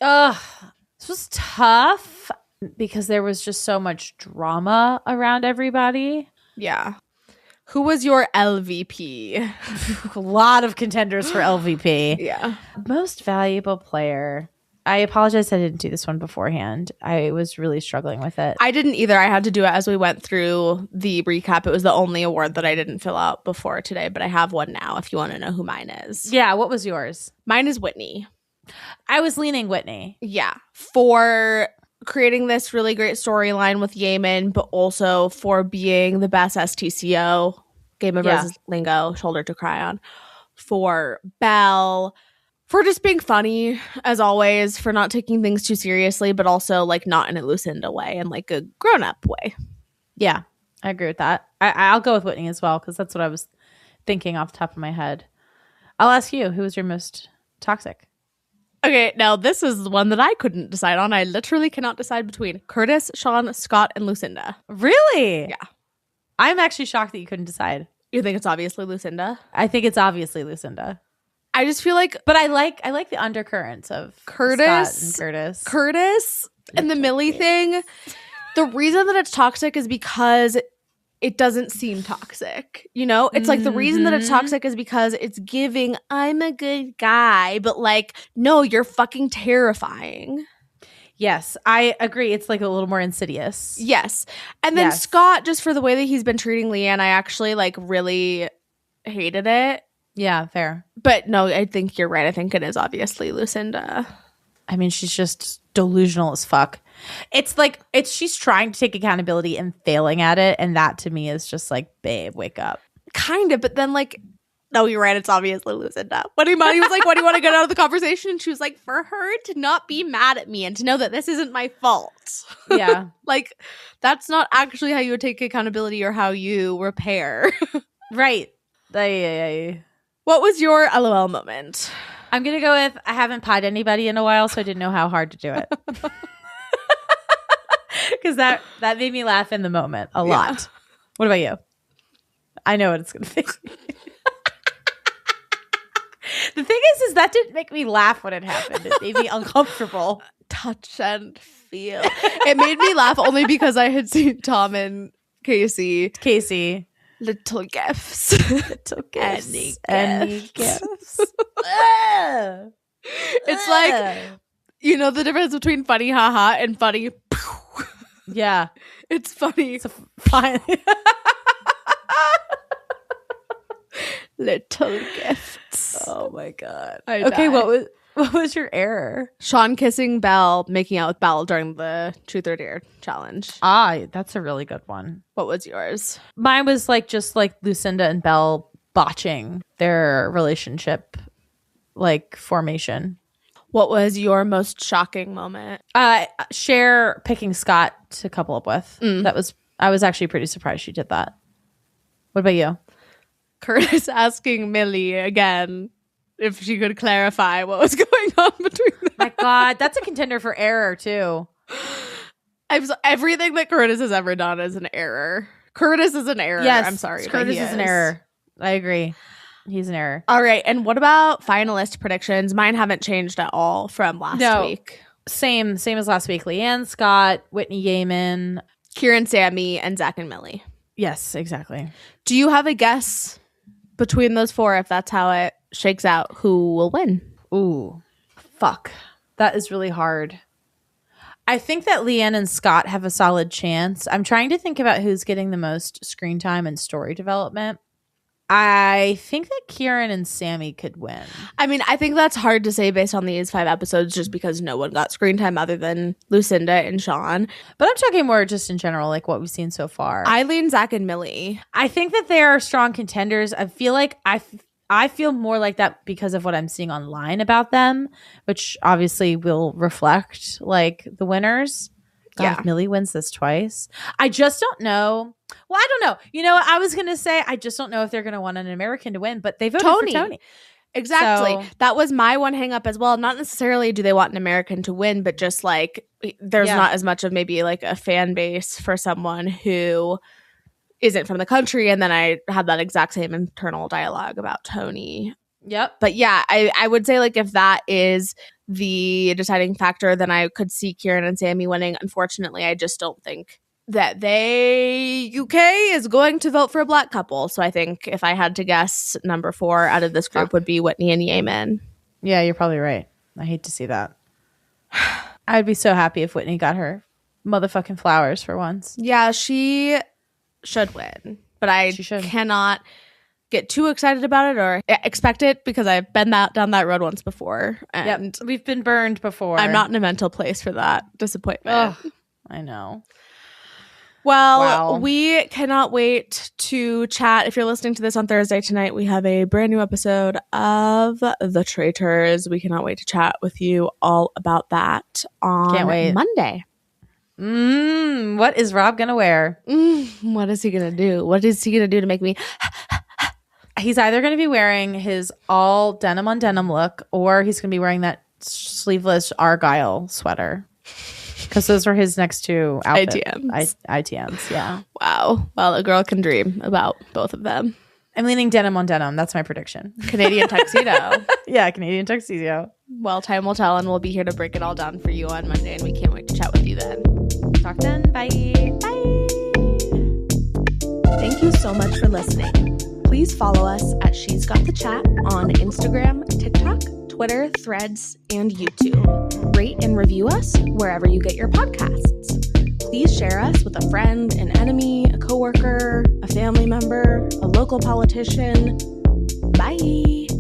This was tough because there was just so much drama around everybody. Yeah. Who was your LVP? A lot of contenders for LVP. Yeah. Most valuable player. I apologize I didn't do this one beforehand. I was really struggling with it. I didn't either. I had to do it as we went through the recap. It was the only award that I didn't fill out before today, but I have one now if you want to know who mine is. Yeah, what was yours? Mine is Whitney. I was leaning Whitney. Yeah. For creating this really great storyline with Yemen, but also for being the best STCO, Game of Roses lingo, shoulder to cry on. For Belle, for just being funny, as always, for not taking things too seriously, but also like not in a Lucinda way and like a grown-up way. Yeah, I agree with that. I'll go with Whitney as well because that's what I was thinking off the top of my head. I'll ask you, who was your most toxic? Okay, now this is the one that I couldn't decide on. I literally cannot decide between Curtis, Sean, Scott, and Lucinda. Really? Yeah. I'm actually shocked that you couldn't decide. You think it's obviously Lucinda? I think it's obviously Lucinda. I just feel like, but I like the undercurrents of Curtis and the Millie thing. The reason that it's toxic is because it doesn't seem toxic. You know, it's like the reason that it's toxic is because it's giving, I'm a good guy, but like, no, you're fucking terrifying. Yes, I agree. It's like a little more insidious. Yes. And then Scott, just for the way that he's been treating Leanne, I actually like really hated it. Yeah, fair. But no, I think you're right. I think it is obviously Lucinda. I mean, she's just delusional as fuck. It's like she's trying to take accountability and failing at it, and that to me is just like, babe, wake up. Kind of, but then like, no, you're right. It's obviously Lucinda. When he was like, "What do you want to get out of the conversation?" She was like, "For her to not be mad at me and to know that this isn't my fault." Yeah, like that's not actually how you would take accountability or how you repair. Right. What was your LOL moment? I'm gonna go with I haven't pied anybody in a while, so I didn't know how hard to do it. Because that made me laugh in the moment a lot. What about you? I know what it's gonna be. The thing is that didn't make me laugh when it happened. It made me uncomfortable. Touch and feel. It made me laugh only because I had seen Tom and Casey. Little gifts. Little gifts. Any gifts. It's like, you know the difference between funny haha and funny pew. Yeah. It's funny. It's fine. Little gifts. Oh my god. Okay, what was your error? Sean kissing Belle, making out with Belle during the Truth or Dare challenge. That's a really good one. What was yours? Mine was like just like Lucinda and Belle botching their relationship like formation. What was your most shocking moment? Cher picking Scott to couple up with. I was actually pretty surprised she did that. What about you? Curtis asking Millie again if she could clarify what was going on between them. My God, that's a contender for error too. Everything that Curtis has ever done is an error. Curtis is an error. Yes, I'm sorry. Curtis is an error. I agree. He's an error. All right. And what about finalist predictions? Mine haven't changed at all from last week. Same as last week. Leanne, Scott, Whitney, Yemen, Kieran, Sammy, and Zach and Millie. Yes, exactly. Do you have a guess between those four, if that's how it shakes out, who will win? Ooh, fuck. That is really hard. I think that Leanne and Scott have a solid chance. I'm trying to think about who's getting the most screen time and story development. I think that Kieran and Sammy could win. I mean, I think that's hard to say based on these 5 episodes just because no one got screen time other than Lucinda and Sean. But I'm talking more just in general, like what we've seen so far. I lean Zach and Millie. I think that they are strong contenders. I feel like I feel more like that because of what I'm seeing online about them, which obviously will reflect like the winners. God, if Millie wins this twice. I just don't know. Well, I don't know. You know what I was going to say? I just don't know if they're going to want an American to win, but they voted for Tony. Exactly. So, that was my one hang up as well. Not necessarily do they want an American to win, but just like there's not as much of maybe like a fan base for someone who isn't from the country. And then I had that exact same internal dialogue about Tony. Yep. But yeah, I would say like if that is the deciding factor, then I could see Kieran and Sammy winning. Unfortunately, I just don't think that UK is going to vote for a black couple. So I think if I had to guess, number 4 out of this group would be Whitney and Yemen. Yeah, you're probably right. I hate to see that. I'd be so happy if Whitney got her motherfucking flowers for once. Yeah, she should win. But I cannot get too excited about it or expect it because I've been down that road once before. And we've been burned before. I'm not in a mental place for that disappointment. Ugh, I know. Well, we cannot wait to chat. If you're listening to this on Thursday tonight, we have a brand new episode of The Traitors. We cannot wait to chat with you all about that on Monday. What is Rob going to wear? What is he going to do? What is he going to do to make me... He's either going to be wearing his all denim on denim look or he's going to be wearing that sleeveless Argyle sweater. Because those were his next 2 outfits. ITMs, yeah. Wow. Well, a girl can dream about both of them. I'm leaning denim on denim. That's my prediction. Canadian tuxedo. Yeah, Canadian tuxedo. Well, time will tell, and we'll be here to break it all down for you on Monday, and we can't wait to chat with you then. Talk then. Bye. Bye. Thank you so much for listening. Please follow us at She's Got the Chat on Instagram, TikTok, Twitter, Threads, and YouTube. Rate and review us wherever you get your podcasts. Please share us with a friend, an enemy, a coworker, a family member, a local politician. Bye.